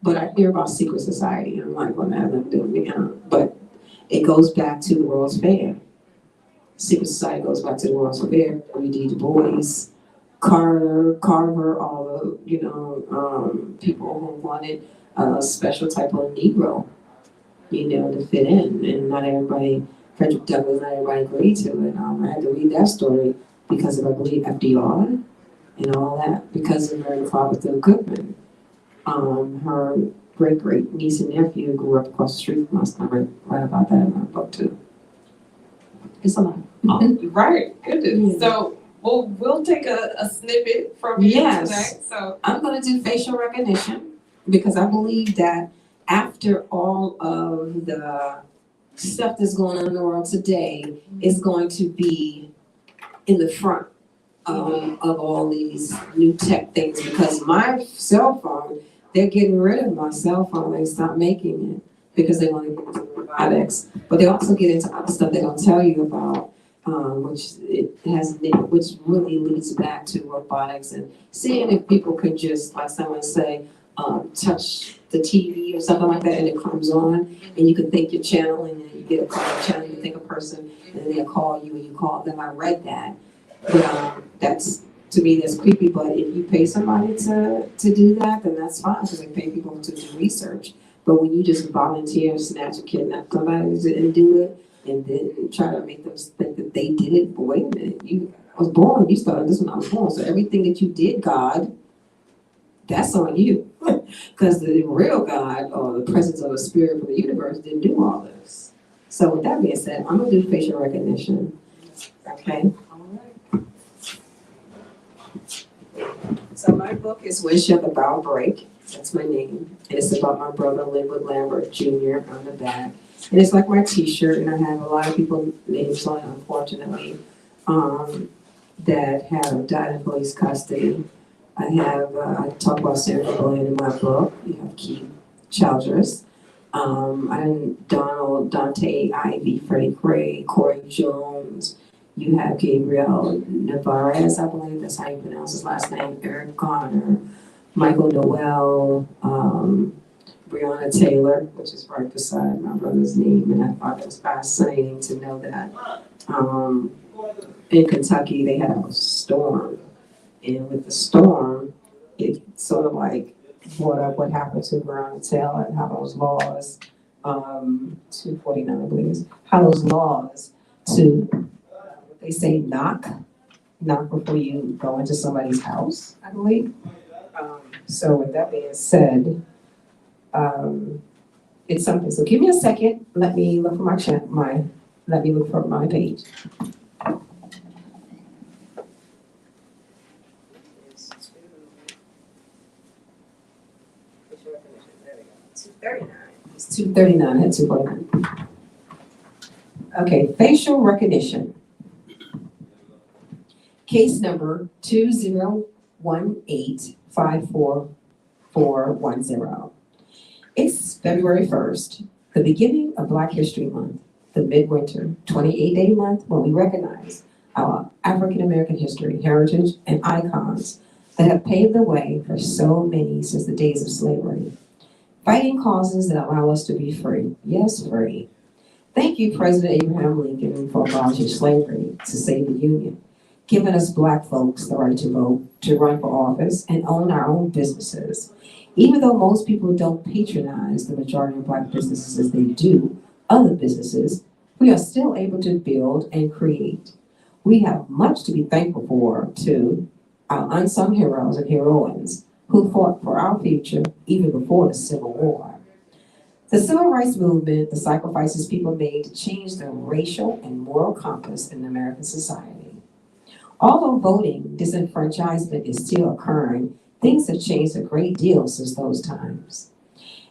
But I hear about secret society, and I'm like, well, that doesn't do me. But it goes back to the World's Fair. Secret society goes back to the World's Fair. W.D. Du Bois, Carver, all the people who wanted a special type of Negro, to fit in, and not everybody. Frederick Douglass, not everybody agreed to it. I had to read that story because of, I believe, FDR and all that, because of Mary Father Goodman. Her great niece and nephew grew up across the street from us. I write about that in my book too. It's a lot. Right. Goodness. Yeah. So we'll take a snippet from you tonight. So I'm going to do facial recognition because I believe that after all of the stuff that's going on in the world today is going to be in the front of all these new tech things, because my cell phone, they're getting rid of my cell phone. They stopped making it because they want to get into robotics, but they also get into other stuff they don't tell you about. which really leads back to robotics and seeing if people could just, like someone say, touch the TV or something like that, and it comes on, and you can think your channel, and then you get a call channel, you think a person, and then they'll call you, and you call them. I read that, but that's, to me, that's creepy. But if you pay somebody to do that, then that's fine, because they pay people to do research. But when you just volunteer, snatch a kidnap somebody and do it, and then try to make them think that they did it, but wait a minute, I was born, you started this when I was born, so everything that you did, God, that's on you. Because the real God, or the presence of a spirit from the universe, didn't do all this. So with that being said, I'm gonna do facial recognition. Okay? All right. So my book is When Shall the Bough Break? That's my name. And it's about my brother Linwood Lambert Jr. on the back. And it's like my t-shirt, and I have a lot of people names on it, unfortunately, that have died in police custody. I talk about Sandra Bland in my book. You have Keith Childress. Donald, Dante, Ivy, Freddie Gray, Corey Jones. You have Gabriel Navarez, I believe that's how you pronounce his last name, Eric Garner, Michael Noel, Breonna Taylor, which is right beside my brother's name, and I thought it was fascinating to know that in Kentucky they had a storm, and with the storm, it sort of like brought up what happened to Breonna Taylor and how those laws, 249 I believe, how those laws to, they say knock before you go into somebody's house, I believe. So with that being said, it's something. So give me a second. Let me look for let me look for my page. There we go. 239. It's 239. I had 249. Okay, facial recognition. Case number 201854410. It's February 1st, the beginning of Black History Month, the midwinter 28-day month when we recognize our African American history, heritage, and icons that have paved the way for so many since the days of slavery. Fighting causes that allow us to be free. Yes, free. Thank you, President Abraham Lincoln, for abolishing slavery to save the Union, giving us Black folks the right to vote, to run for office, and own our own businesses. Even though most people don't patronize the majority of Black businesses as they do other businesses, we are still able to build and create. We have much to be thankful for to our unsung heroes and heroines who fought for our future even before the Civil War. The Civil Rights Movement, the sacrifices people made to change the racial and moral compass in American society. Although voting disenfranchisement is still occurring, things have changed a great deal since those times.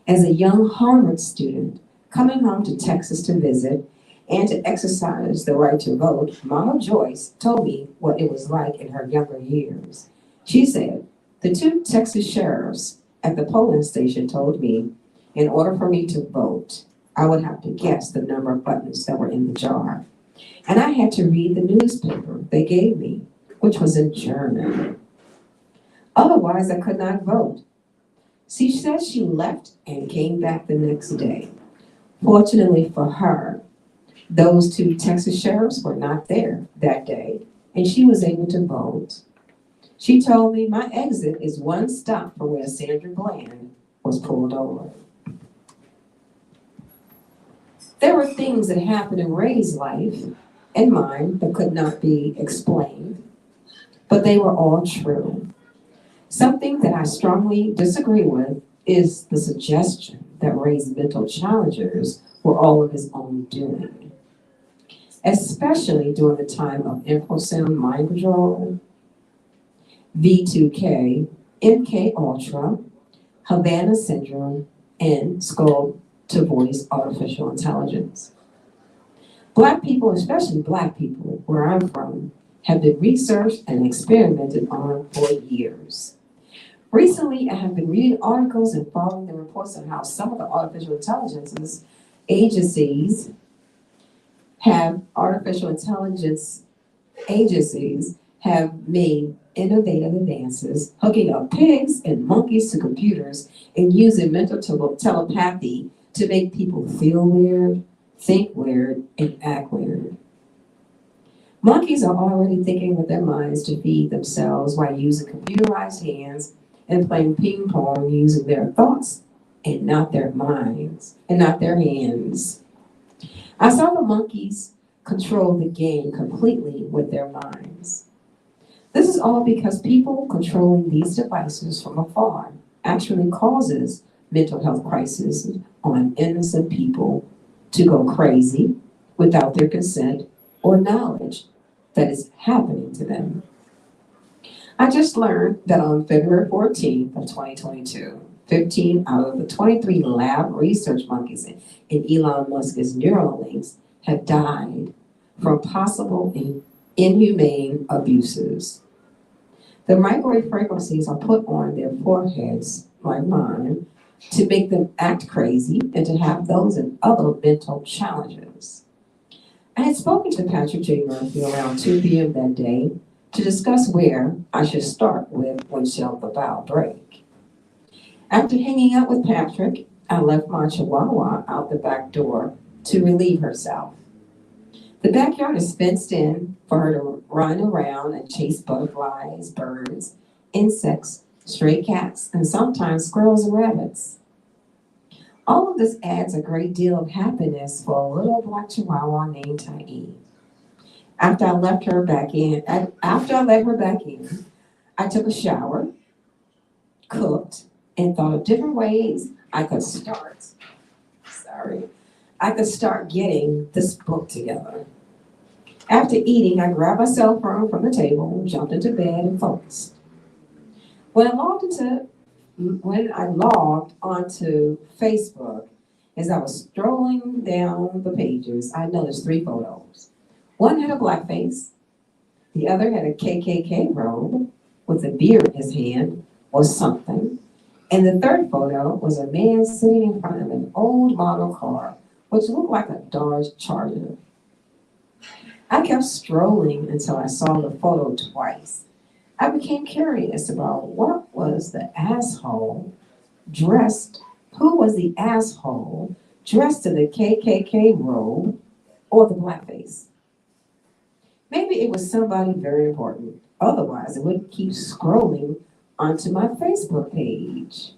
As a young Harvard student coming home to Texas to visit and to exercise the right to vote, Mama Joyce told me what it was like in her younger years. She said, the two Texas sheriffs at the polling station told me in order for me to vote, I would have to guess the number of buttons that were in the jar. And I had to read the newspaper they gave me, which was in German. Otherwise, I could not vote. She said she left and came back the next day. Fortunately for her, those two Texas sheriffs were not there that day, and she was able to vote. She told me my exit is one stop from where Sandra Bland was pulled over. There were things that happened in Ray's life and mine that could not be explained, but they were all true. Something that I strongly disagree with is the suggestion that Ray's mental challenges were all of his own doing, especially during the time of infrasound mind control, V2K, MK Ultra, Havana Syndrome, and skull-to-voice artificial intelligence. Black people, especially Black people, where I'm from, have been researched and experimented on for years. Recently, I have been reading articles and following the reports on how some of the artificial intelligence agencies have artificial intelligence agencies have made innovative advances, hooking up pigs and monkeys to computers and using mental telepathy to make people feel weird, think weird, and act weird. Monkeys are already thinking with their minds to feed themselves while using computerized hands and playing ping pong using their thoughts and not their minds and not their hands. I saw the monkeys control the game completely with their minds. This is all because people controlling these devices from afar actually causes mental health crises on innocent people to go crazy without their consent or knowledge that is happening to them. I just learned that on February 14th of 2022, 15 out of the 23 lab research monkeys in Elon Musk's Neuralinks have died from possible inhumane abuses. The microwave frequencies are put on their foreheads, like mine, to make them act crazy and to have those and other mental challenges. I had spoken to Patrick J. Murphy around 2 p.m. that day to discuss where I should start with when shall the bow break. After hanging out with Patrick, I left my chihuahua out the back door to relieve herself. The backyard is fenced in for her to run around and chase butterflies, birds, insects, stray cats, and sometimes squirrels and rabbits. All of this adds a great deal of happiness for a little black chihuahua named Tai. After I let her back in, I took a shower, cooked, and thought of different ways I could start getting this book together. After eating, I grabbed my cell phone from the table, jumped into bed, and focused. When I logged onto Facebook, as I was strolling down the pages, I noticed 3 photos. One had a black face, the other had a KKK robe with a beer in his hand or something, and the third photo was a man sitting in front of an old model car, which looked like a Dodge Charger. I kept strolling until I saw the photo twice. I became curious about who was the asshole dressed in the KKK robe or the blackface. Maybe it was somebody very important. Otherwise, I wouldn't keep scrolling onto my Facebook page.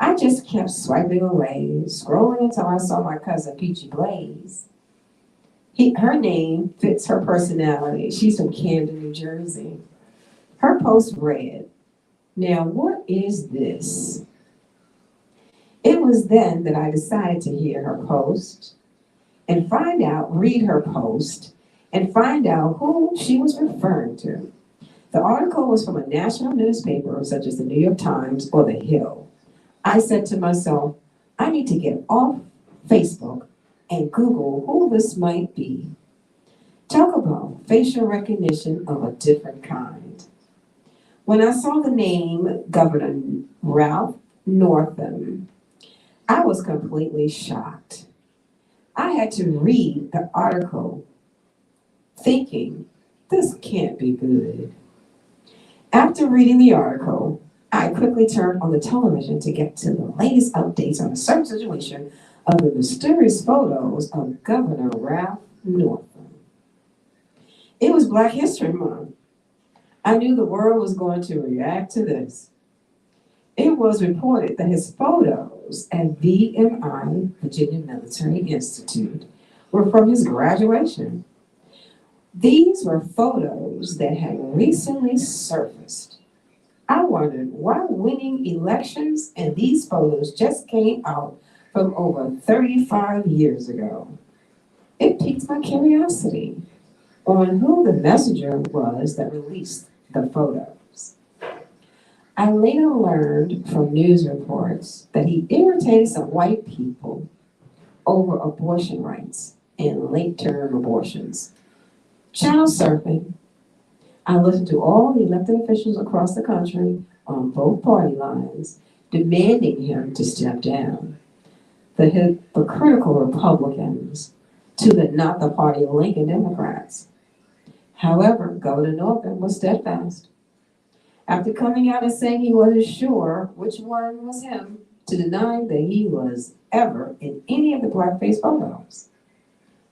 I just kept swiping away, scrolling until I saw my cousin Peachy Blaze. Her name fits her personality. She's from Camden, New Jersey. Her post read, "Now what is this?" It was then that I decided to hear her post and read her post and find out who she was referring to. The article was from a national newspaper such as the New York Times or The Hill. I said to myself, I need to get off Facebook and Google who this might be. Talk about facial recognition of a different kind. When I saw the name Governor Ralph Northam, I was completely shocked. I had to read the article thinking, this can't be good. After reading the article, I quickly turned on the television to get to the latest updates on the certain situation of the mysterious photos of Governor Ralph Northam. It was Black History Month. I knew the world was going to react to this. It was reported that his photos at VMI, Virginia Military Institute, were from his graduation. These were photos that had recently surfaced. I wondered why winning elections and these photos just came out from over 35 years ago. It piqued my curiosity on who the messenger was that released the photos. I later learned from news reports that he irritated some white people over abortion rights and late-term abortions. Channel surfing, I listened to all the elected officials across the country on both party lines demanding him to step down. The hypocritical Republicans to the not the party of Lincoln Democrats. However, Governor Northam was steadfast. After coming out and saying he wasn't sure which one was him, to deny that he was ever in any of the blackface photos.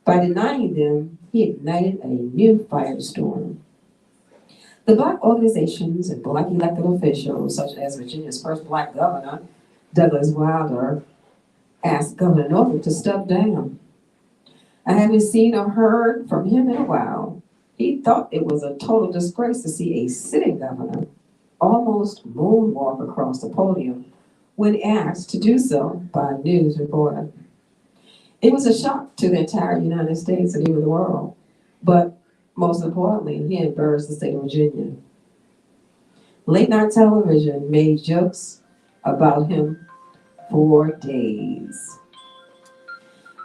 By denying them, he ignited a new firestorm. The black organizations and black elected officials, such as Virginia's first black governor, Douglas Wilder, asked Governor Northam to step down. I haven't seen or heard from him in a while. He thought it was a total disgrace to see a sitting governor almost moonwalk across the podium when asked to do so by a news reporter. It was a shock to the entire United States and even the world, but most importantly, he embarrassed the state of Virginia. Late night television made jokes about him for days.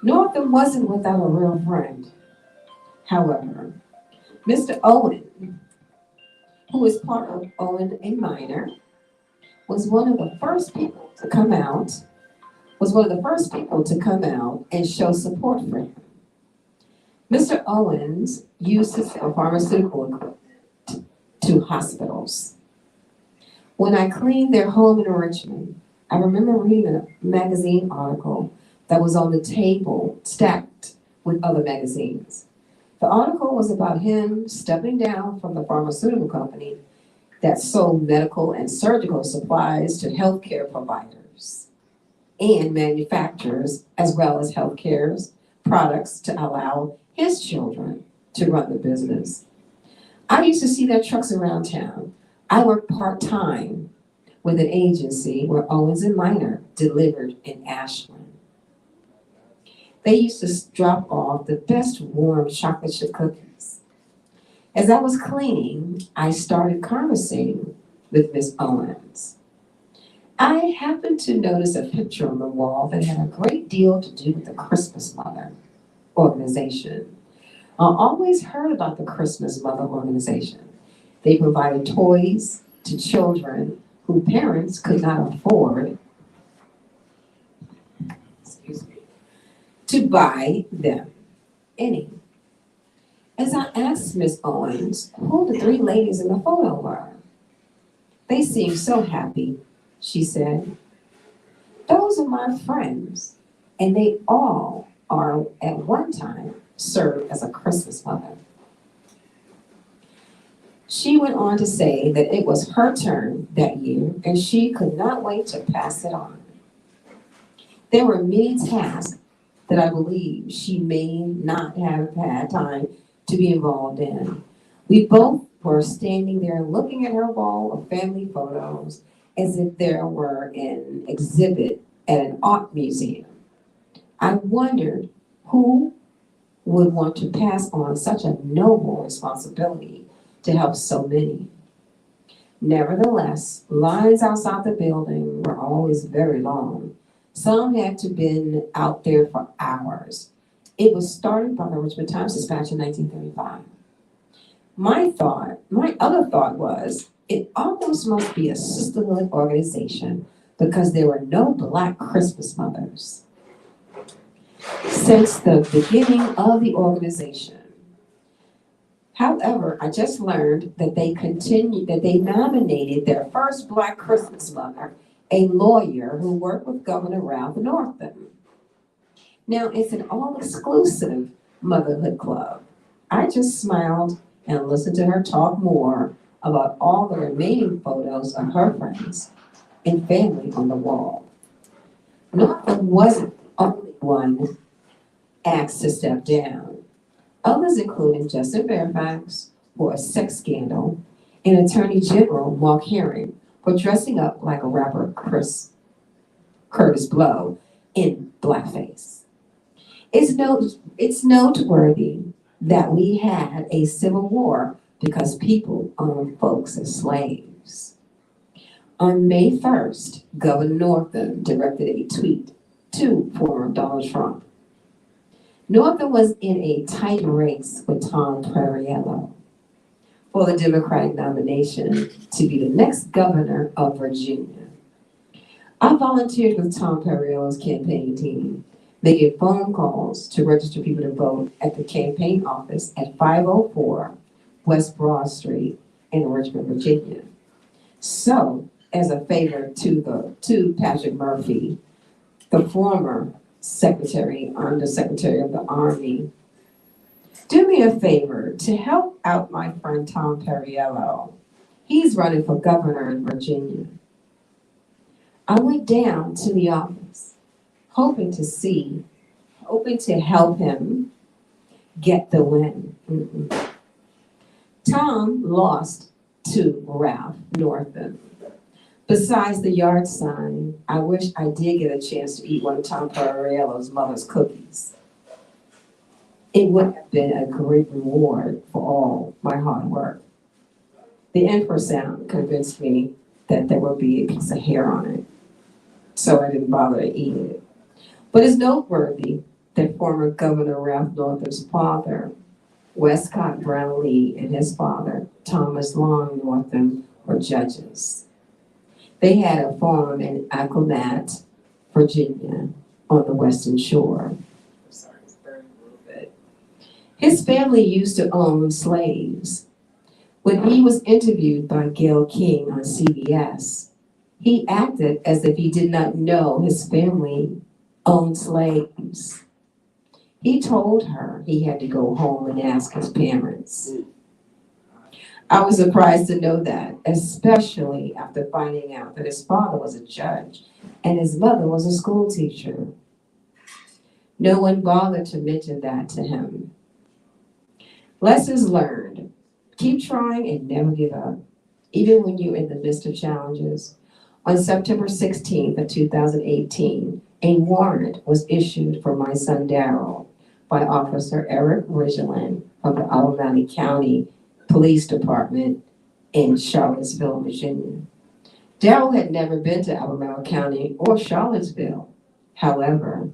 Northam wasn't without a real friend. However, Mr. Owen, who is part of Owen a Minor, was one of the first people to come out and show support for him. Mr. Owens used to sell pharmaceutical equipment to hospitals. When I cleaned their home in Richmond, I remember reading a magazine article that was on the table stacked with other magazines. The article was about him stepping down from the pharmaceutical company that sold medical and surgical supplies to healthcare providers and manufacturers, as well as healthcare products to allow his children to run the business. I used to see their trucks around town. I worked part-time with an agency where Owens and Minor delivered in Ashland. They used to drop off the best warm chocolate chip cookies. As I was cleaning, I started conversating with Miss Owens. I happened to notice a picture on the wall that had a great deal to do with the Christmas Mother organization. I always heard about the Christmas Mother organization. They provided toys to children who parents could not afford to buy them any. As I asked Miss Owens who the three ladies in the photo were, they seemed so happy, she said. Those are my friends, and they all are at one time served as a Christmas mother. She went on to say that it was her turn that year, and she could not wait to pass it on. There were many tasks that I believe she may not have had time to be involved in. We both were standing there looking at her wall of family photos as if there were an exhibit at an art museum. I wondered who would want to pass on such a noble responsibility to help so many. Nevertheless, lines outside the building were always very long. Some had to been out there for hours. It was started by the Richmond Times-Dispatch in 1935. My other thought was, it almost must be a sisterhood organization because there were no black Christmas mothers. Since the beginning of the organization. However, I just learned that they nominated their first black Christmas mother, a lawyer who worked with Governor Ralph Northam. Now, it's an all-exclusive motherhood club. I just smiled and listened to her talk more about all the remaining photos of her friends and family on the wall. Northam wasn't the only one asked to step down. Others, including Justin Fairfax for a sex scandal and Attorney General Mark Herring for dressing up like a rapper Curtis Blow in blackface. It's noteworthy that we had a civil war because people owned folks as slaves. On May 1st, Governor Northam directed a tweet to former Donald Trump. Northam was in a tight race with Tom Perriello for the Democratic nomination to be the next governor of Virginia. I volunteered with Tom Perriello's campaign team, They get phone calls to register people to vote at the campaign office at 504 West Broad Street in Richmond, Virginia. So, as a favor to Patrick Murphy, the former Undersecretary of the Army, do me a favor to help out my friend Tom Perriello. He's running for governor in Virginia. I went down to the office, hoping to help him get the win. Tom lost to Ralph Northam. Besides the yard sign, I wish I did get a chance to eat one of Tom Perriello's mother's cookies. It would have been a great reward for all my hard work. The infrasound convinced me that there would be a piece of hair on it, so I didn't bother to eat it. But it's noteworthy that former Governor Ralph Northam's father, Westcott Brownlee, and his father, Thomas Long Northam, were judges. They had a farm in Accomack, Virginia, on the Western Shore. Sorry, it's burning a little bit. His family used to own slaves. When he was interviewed by Gayle King on CBS, he acted as if he did not know his family owned slaves. He told her he had to go home and ask his parents. I was surprised to know that, especially after finding out that his father was a judge and his mother was a school teacher. No one bothered to mention that to him. Lessons learned. Keep trying and never give up, even when you're in the midst of challenges. On September 16th of 2018, a warrant was issued for my son Darrell by Officer Eric Ridgeland of the Albemarle County Police Department in Charlottesville, Virginia. Darrell had never been to Albemarle County or Charlottesville. However,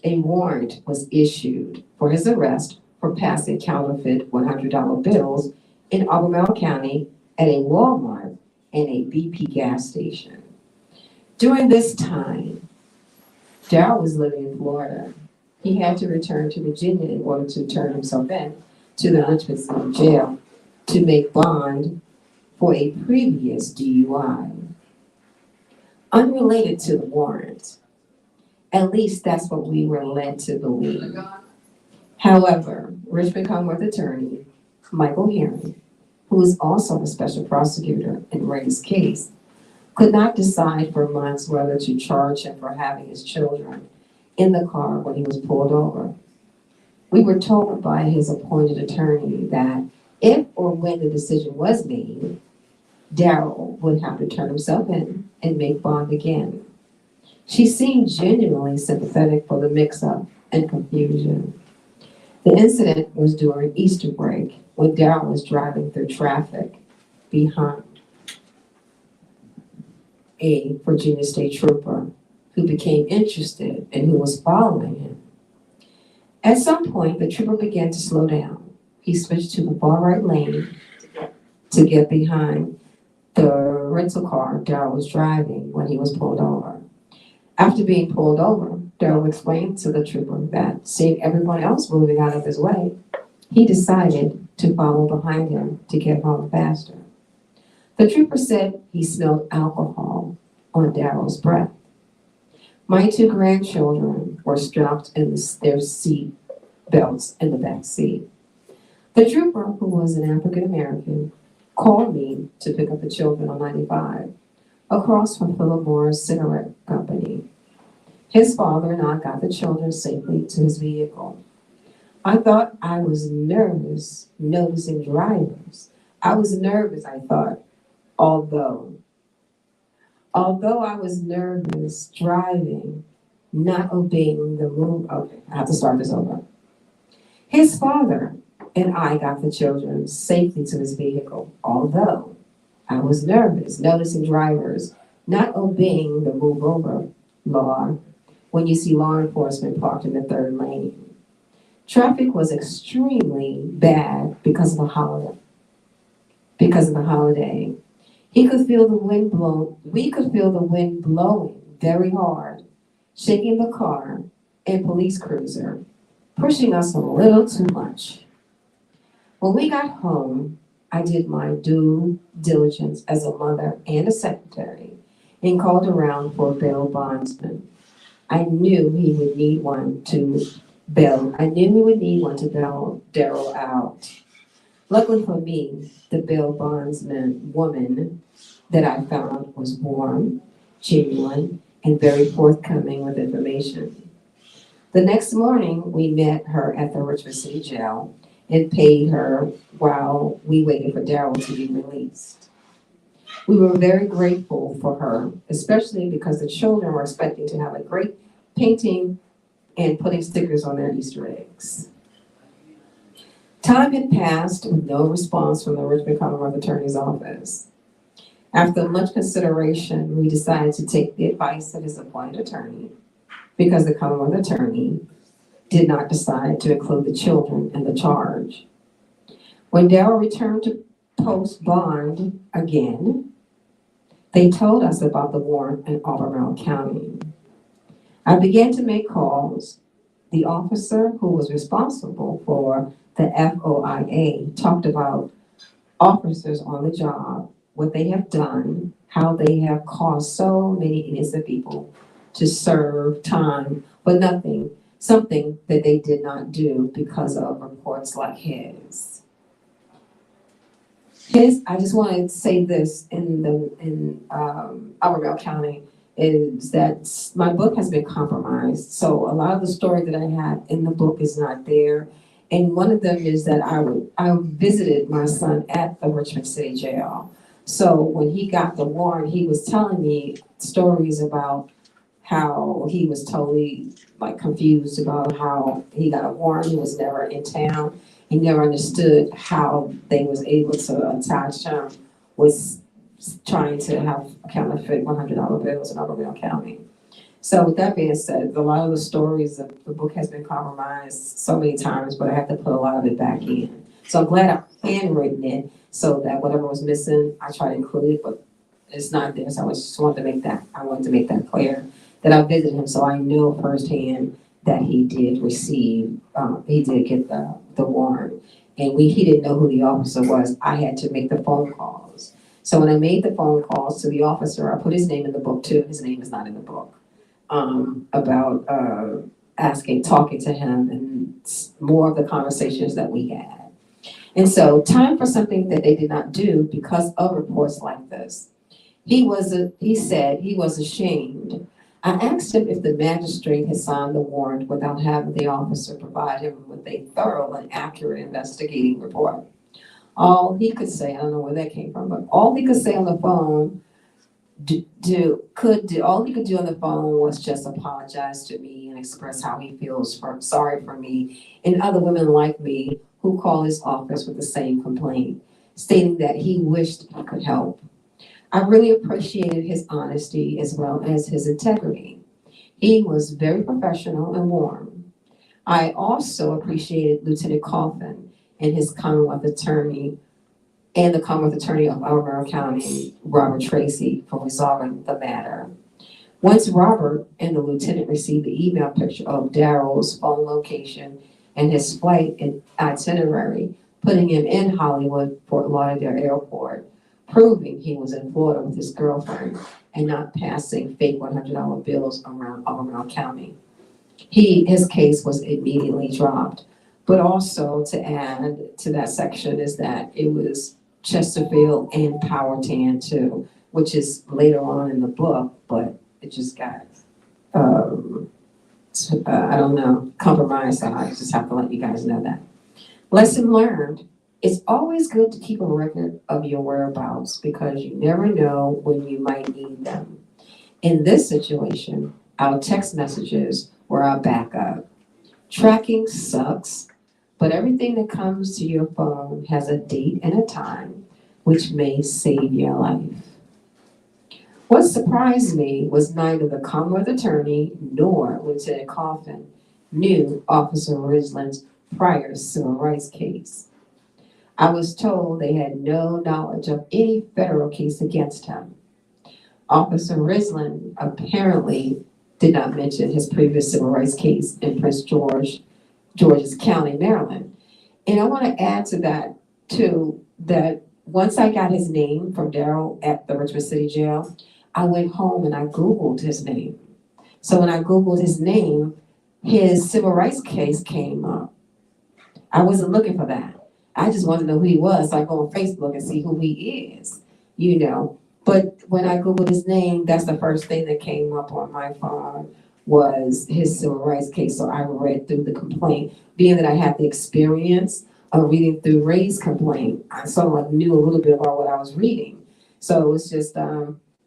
a warrant was issued for his arrest for passing counterfeit $100 bills in Albemarle County at a Walmart and a BP gas station. During this time, Darrell was living in Florida. He had to return to Virginia in order to turn himself in to the Richmond City Jail to make bond for a previous DUI. Unrelated to the warrant. At least that's what we were led to believe. However, Richmond Commonwealth Attorney Michael Herring, who is also a special prosecutor in Ray's case, could not decide for months whether to charge him for having his children in the car when he was pulled over. We were told by his appointed attorney that if or when the decision was made, Darrell would have to turn himself in and make bond again. She seemed genuinely sympathetic for the mix-up and confusion. The incident was during Easter break when Darrell was driving through traffic behind a Virginia State Trooper who became interested and who was following him. At some point, the trooper began to slow down. He switched to the far right lane to get behind the rental car Darrell was driving when he was pulled over. After being pulled over, Darrell explained to the trooper that, seeing everyone else moving out of his way, he decided to follow behind him to get home faster. The trooper said he smelled alcohol on Darrell's breath. My two grandchildren were strapped in their seat belts in the back seat. The trooper, who was an African American, called me to pick up the children on 95, across from Philip Morris Cigarette Company. His father and I got the children safely to his vehicle. I thought I was nervous noticing drivers. I was nervous, I thought, although I was nervous driving, not obeying the move. Okay, I have to start this over. His father and I got the children safely to his vehicle, although I was nervous noticing drivers not obeying the move over law when you see law enforcement parked in the third lane. Traffic was extremely bad because of the holiday. We could feel the wind blowing very hard, shaking the car and police cruiser, pushing us a little too much. When we got home, I did my due diligence as a mother and a secretary and called around for a bail bondsman. I knew he would need one to bail Daryl out. Luckily for me, the bail bondsman woman that I found was warm, genuine, and very forthcoming with information. The next morning, we met her at the Richmond City Jail and paid her while we waited for Daryl to be released. We were very grateful for her, especially because the children were expecting to have a great painting and putting stickers on their Easter eggs. Time had passed with no response from the Richmond Commonwealth Attorney's Office. After much consideration, we decided to take the advice of his appointed attorney because the Commonwealth Attorney did not decide to include the children in the charge. When Daryl returned to post bond again, they told us about the warrant in Albemarle County. I began to make calls. The officer who was responsible for the FOIA talked about officers on the job, what they have done, how they have caused so many innocent people to serve time, but something that they did not do because of reports like his. I just want to say this in Albemarle County is that my book has been compromised. So a lot of the story that I had in the book is not there. And one of them is that I visited my son at the Richmond City Jail. So when he got the warrant, he was telling me stories about how he was totally confused about how he got a warrant. He was never in town. He never understood how they was able to attach him with trying to have counterfeit $100 bills in Albemarle County. So with that being said, a lot of the stories of the book has been compromised so many times, but I have to put a lot of it back in. So I'm glad I've handwritten it so that whatever was missing, I try to include it, but it's not there. So I just wanted to make that clear that I visited him so I know firsthand that he did get the warrant. And he didn't know who the officer was. I had to make the phone calls. So when I made the phone calls to the officer, I put his name in the book too. His name is not in the book. About talking to him and more of the conversations that we had. And so time for something that they did not do because of reports like this. He said he was ashamed. I asked him if the magistrate had signed the warrant without having the officer provide him with a thorough and accurate investigating report. All he could say, I don't know where that came from, but all he could say on the phone all he could do on the phone was just apologize to me and express how he feels sorry for me and other women like me who call his office with the same complaint, stating that he wished he could help. I really appreciated his honesty as well as his integrity. He was very professional and warm. I also appreciated Lieutenant Coffin and his Commonwealth attorney and the Commonwealth Attorney of Albemarle County, Robert Tracy, for resolving the matter. Once Robert and the lieutenant received the email picture of Daryl's phone location and his flight and itinerary, putting him in Hollywood, Fort Lauderdale Airport, proving he was in Florida with his girlfriend and not passing fake $100 bills around Albemarle County. His case was immediately dropped. But also to add to that section is that it was Chesterfield and Powhatan too, which is later on in the book, but it just got, compromised. So I just have to let you guys know that. Lesson learned, it's always good to keep a record of your whereabouts because you never know when you might need them. In this situation, our text messages were our backup. Tracking sucks, but everything that comes to your phone has a date and a time, which may save your life. What surprised me was neither the Commonwealth Attorney nor Lieutenant Coffin knew Officer Risland's prior civil rights case. I was told they had no knowledge of any federal case against him. Officer Risland apparently did not mention his previous civil rights case in Prince George's County, Maryland. And I want to add to that, too, that once I got his name from Daryl at the Richmond City Jail, I went home and I Googled his name. So when I Googled his name, his civil rights case came up. I wasn't looking for that. I just wanted to know who he was, so I go on Facebook and see who he is, you know. But when I Googled his name, that's the first thing that came up on my phone was his civil rights case. So I read through the complaint. Being that I had the experience of reading through Ray's complaint, I sort of knew a little bit about what I was reading. So it was just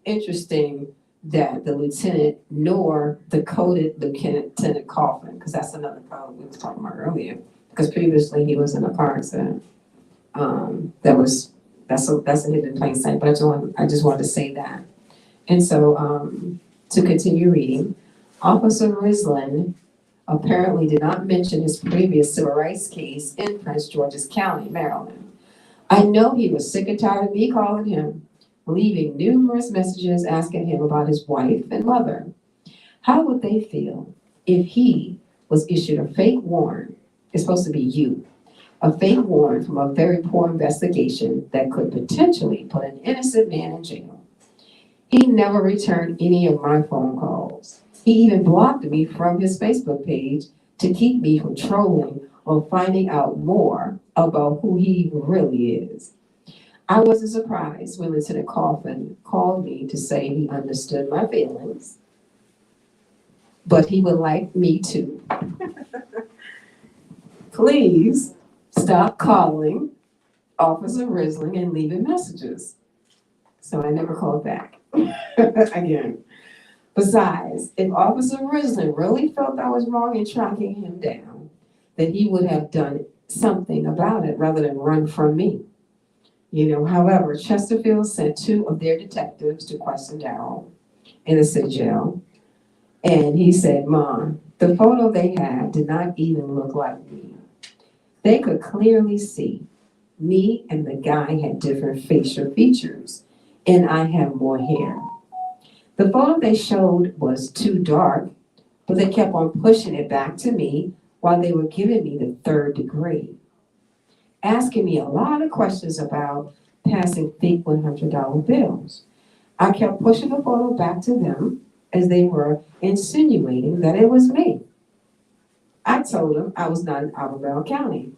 interesting that the lieutenant nor the coded Lieutenant Coffin, because that's another code we were talking about earlier, because previously he was in a car accident. That's a hidden in plain sight, but I just wanted to say that. And so to continue reading, Officer Rislin apparently did not mention his previous civil rights case in Prince George's County, Maryland. I know he was sick and tired of me calling him, leaving numerous messages asking him about his wife and mother. How would they feel if he was issued a fake warrant? It's supposed to be you. A fake warrant from a very poor investigation that could potentially put an innocent man in jail. He never returned any of my phone calls. He even blocked me from his Facebook page to keep me from trolling or finding out more about who he really is. I wasn't surprised when Lieutenant Coffin called me to say he understood my feelings, but he would like me to. Please stop calling Officer Risling and leaving messages. So I never called back again. Besides, if Officer Risling really felt I was wrong in tracking him down, then he would have done something about it rather than run from me. You know, however, Chesterfield sent 2 of their detectives to question Daryl in the city jail. And he said, Mom, the photo they had did not even look like me. They could clearly see me and the guy had different facial features, and I have more hair. The photo they showed was too dark, but they kept on pushing it back to me while they were giving me the 3rd degree, asking me a lot of questions about passing fake $100 bills. I kept pushing the photo back to them as they were insinuating that it was me. I told them I was not in Avail County.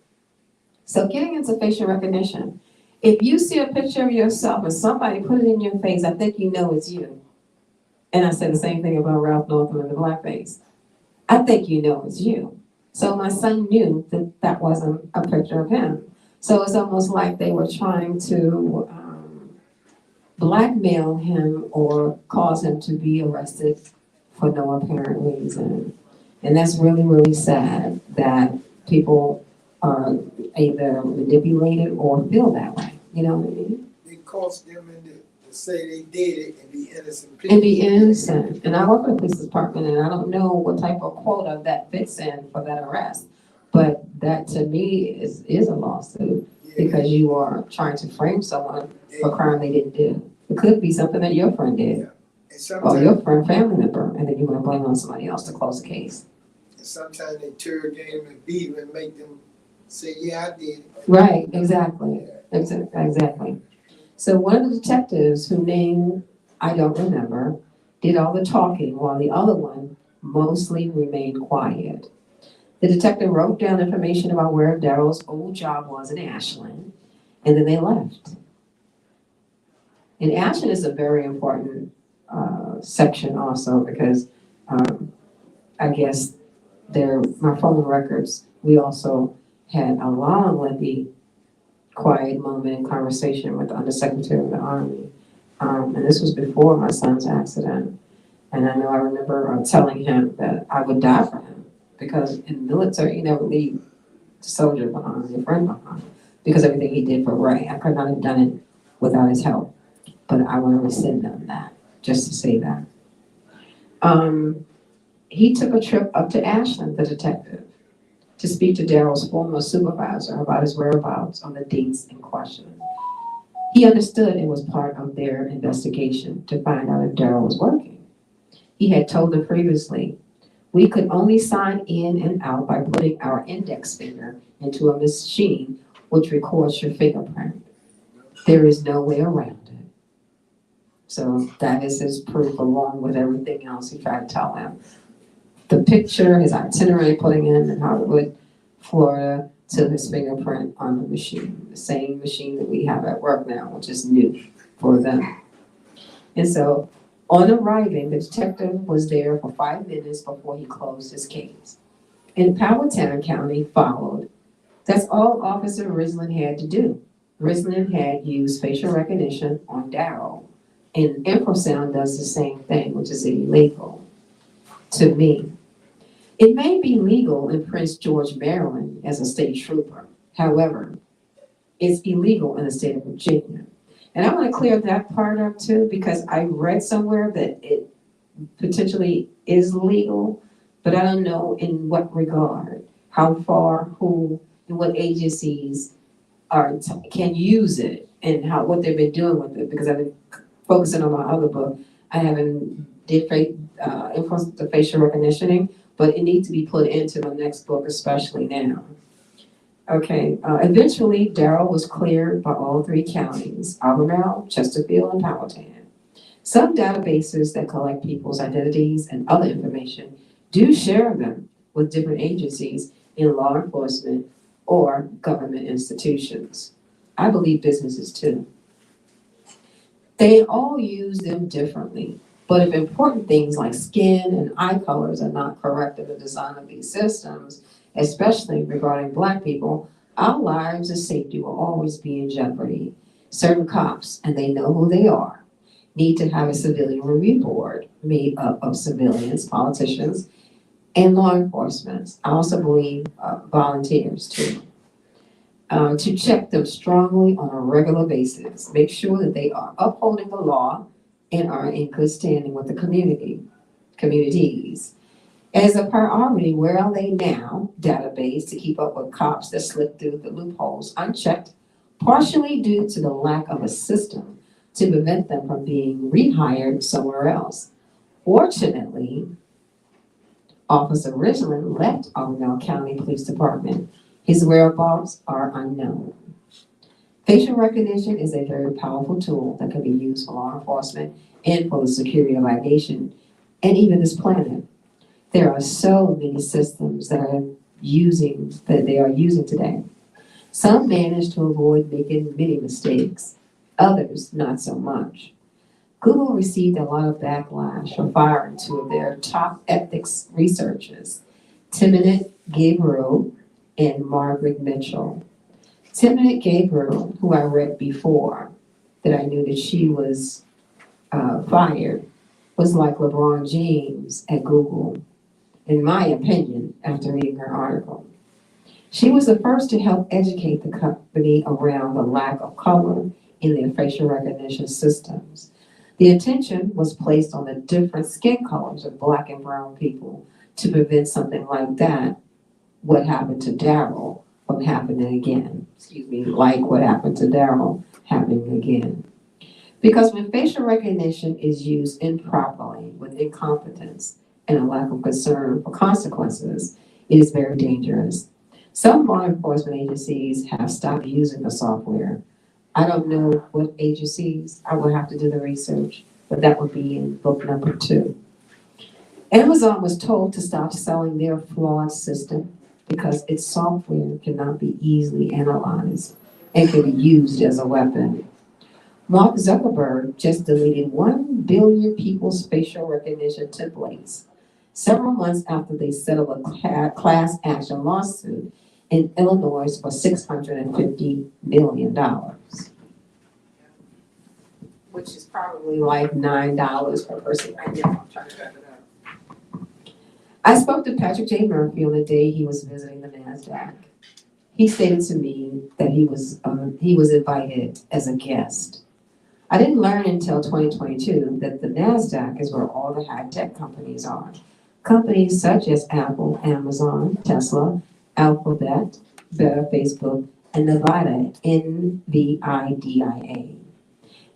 So getting into facial recognition, if you see a picture of yourself and somebody put it in your face, I think you know it's you. And I said the same thing about Ralph Northam and the blackface. I think you know it's you. So my son knew that that wasn't a picture of him. So it's almost like they were trying to blackmail him or cause him to be arrested for no apparent reason. And that's really, really sad that people are either manipulated or feel that way. You know what I mean? It cost them to say they did it and be innocent people. And be innocent. And I work in the police department, and I don't know what type of quota that fits in for that arrest. But that to me is a lawsuit, because you are trying to frame someone for a crime they didn't do. It could be something that your friend did, or your friend, family member, and then you want to blame on somebody else to close the case. And sometimes they interrogate them and beat them and make them say, yeah, I did. Right, exactly. Exactly. So one of the detectives, whose name I don't remember, did all the talking while the other one mostly remained quiet. The detective wrote down information about where Daryl's old job was in Ashland, and then they left. And Ashland is a very important section also, because I guess my phone records, we also had a long, lengthy, quiet moment in conversation with the Undersecretary of the Army. And this was before my son's accident. And I know I remember telling him that I would die for him, because in the military, you never leave the soldier behind, your friend behind, because everything he did for Ray, I could not have done it without his help. But I want to rescind on that, just to say that. He took a trip up to Ashland, the detective, to speak to Daryl's former supervisor about his whereabouts on the dates in question. He understood it was part of their investigation to find out if Daryl was working. He had told them previously, we could only sign in and out by putting our index finger into a machine which records your fingerprint. There is no way around it. So that is his proof along with everything else he tried to tell him. The picture, his itinerary putting in Hollywood, Florida, to his fingerprint on the machine, the same machine that we have at work now, which is new for them. And so on arriving, the detective was there for 5 minutes before he closed his case. And Powhatan County followed. That's all Officer Rislin had to do. Rislin had used facial recognition on Darrell. And infrasound does the same thing, which is illegal to me. It may be legal in Prince George, Maryland as a state trooper. However, it's illegal in the state of Virginia. And I want to clear that part up too, because I read somewhere that it potentially is legal, but I don't know in what regard, how far, who, and what agencies can use it, and what they've been doing with it. Because I've been focusing on my other book. I haven't did influence the facial recognition, but it needs to be put into the next book, especially now. Okay, eventually Darrell was cleared by all 3 counties, Albemarle, Chesterfield, and Powhatan. Some databases that collect people's identities and other information do share them with different agencies in law enforcement or government institutions. I believe businesses too. They all use them differently, but if important things like skin and eye colors are not correct in the design of these systems, especially regarding Black people, our lives and safety will always be in jeopardy. Certain cops, and they know who they are, need to have a civilian review board made up of civilians, politicians, and law enforcement. I also believe volunteers too. To check them strongly on a regular basis, make sure that they are upholding the law and are in good standing with the communities. As a priority, where are they now database to keep up with cops that slip through the loopholes unchecked, partially due to the lack of a system to prevent them from being rehired somewhere else. Fortunately, Officer Richland left Albemarle County Police Department. His whereabouts are unknown. Facial recognition is a very powerful tool that can be used for law enforcement and for the security of our nation and even this planet. There are so many systems that they are using today. Some manage to avoid making many mistakes, others not so much. Google received a lot of backlash for firing 2 of their top ethics researchers, Timothy Gabriel and Margaret Mitchell. Timothy Gabriel, who I read before, that I knew that she was fired, was like LeBron James at Google, in my opinion, after reading her article. She was the first to help educate the company around the lack of color in their facial recognition systems. The attention was placed on the different skin colors of Black and brown people to prevent something like that, what happened to Darrell, from happening again. Like what happened to Darrell happening again. Because when facial recognition is used improperly with incompetence and a lack of concern for consequences, it is very dangerous. Some law enforcement agencies have stopped using the software. I don't know what agencies. I will have to do the research, but that would be in book number 2. Amazon was told to stop selling their flawed system because its software cannot be easily analyzed and can be used as a weapon. Mark Zuckerberg just deleted 1 billion people's facial recognition templates several months after they settled a class action lawsuit in Illinois for $650 million, which is probably like $9 per person right now. I'm trying to track it up. I spoke to Patrick J. Murphy on the day he was visiting the NASDAQ. He stated to me that he was invited as a guest. I didn't learn until 2022 that the NASDAQ is where all the high-tech companies are. Companies such as Apple, Amazon, Tesla, Alphabet, Meta, Facebook, and Nevada, NVIDIA.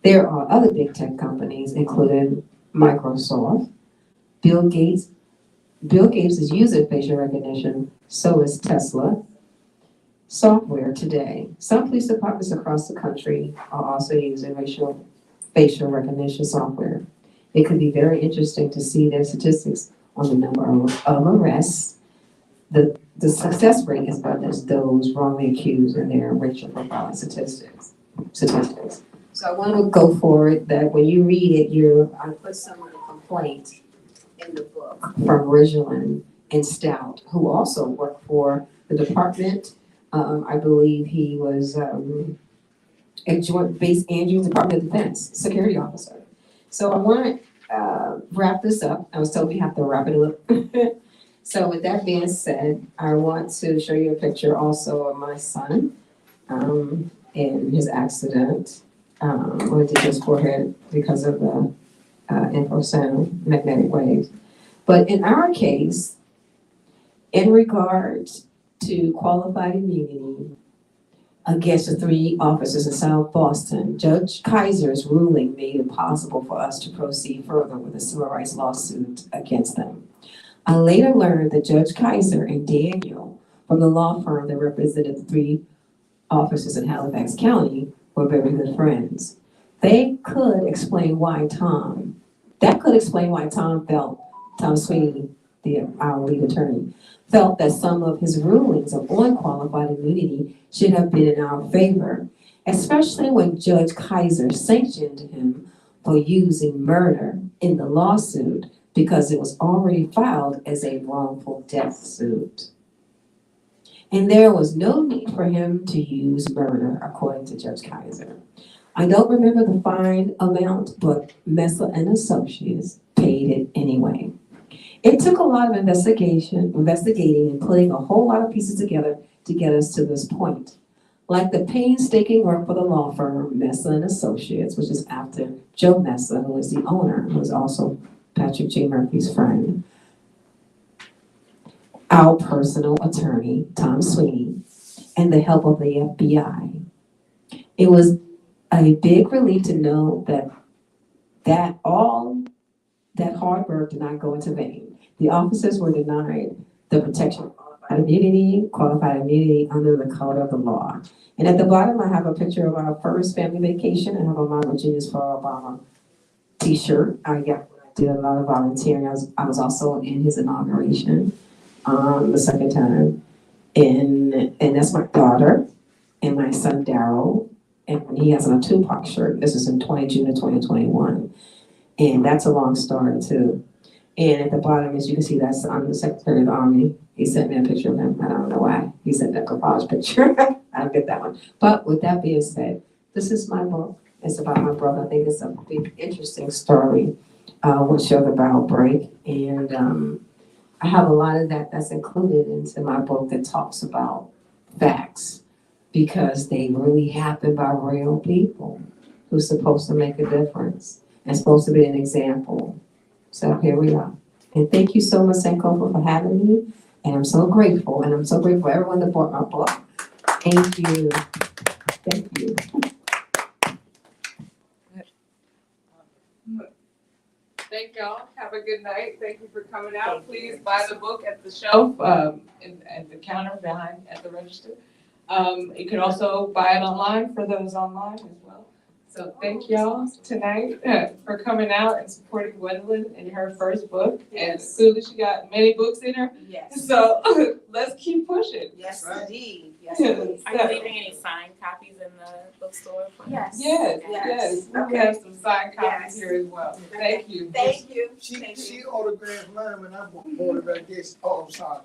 There are other big tech companies, including Microsoft, Bill Gates is using facial recognition, so is Tesla. Software today. Some police departments across the country are also using facial recognition software. It could be very interesting to see their statistics on the number of arrests. The success rate is about as those wrongly accused in their racial profiling statistics. So I want to go for it that when you read it, I put some of the complaints in the book from Ridgeland and Stout, who also worked for the department. I believe he was a Joint Base Andrews Department of Defense security officer. So I want to wrap this up. I was told we have to wrap it up. So with that being said, I want to show you a picture also of my son in his accident with his forehead because of the infrasound magnetic waves. But in our case, in regards to qualified immunity against the 3 officers in South Boston, Judge Kaiser's ruling made it possible for us to proceed further with a civil rights lawsuit against them. I later learned that Judge Kaiser and Daniel from the law firm that represented the 3 officers in Halifax County were very good friends. That could explain why Tom Sweeney, our lead attorney, felt that some of his rulings of unqualified immunity should have been in our favor, especially when Judge Kaiser sanctioned him for using murder in the lawsuit because it was already filed as a wrongful death suit. And there was no need for him to use murder, according to Judge Kaiser. I don't remember the fine amount, but Messa and Associates paid it anyway. It took a lot of investigating and putting a whole lot of pieces together to get us to this point. Like the painstaking work for the law firm Messa and Associates, which is after Joe Messa, who is the owner, who is also Patrick J. Murphy's friend, our personal attorney, Tom Sweeney, and the help of the FBI. It was a big relief to know that all that hard work did not go into vain. The officers were denied the protection of qualified immunity under the color of the law. And at the bottom, I have a picture of our first family vacation. I have on my Virginia's for Obama t-shirt. I did a lot of volunteering. I was also in his inauguration the second time. And that's my daughter and my son, Daryl. And he has on a Tupac shirt. This is in June of 2021. And that's a long story too. And at the bottom, as you can see, that's the Secretary of the Army. He sent me a picture of him. I don't know why. He sent that collage picture. I don't get that one. But with that being said, this is my book. It's about my brother. I think it's a big, interesting story, which showed the Bough break. And I have a lot of that's included into my book that talks about facts, because they really happen by real people who's supposed to make a difference and supposed to be an example. So here we are. And thank you so much, Sankofa, for having me. And I'm so grateful. And I'm so grateful for everyone that bought my book. Thank you. Thank you. Thank y'all. Have a good night. Thank you for coming out. Please buy the book at the shelf, at the counter behind at the register. You can also buy it online for those online as well. So thank y'all tonight for coming out and supporting Gwendolyn in her first book. Yes. And clearly she got many books in her. Yes. So let's keep pushing. Yes, right. Indeed. Yes, indeed. Are you leaving any signed copies in the bookstore? Yes. Yes. Okay. We have some signed copies here as well. Thank you. Thank you. She autographed mine when I bought it right there. Oh, I'm sorry.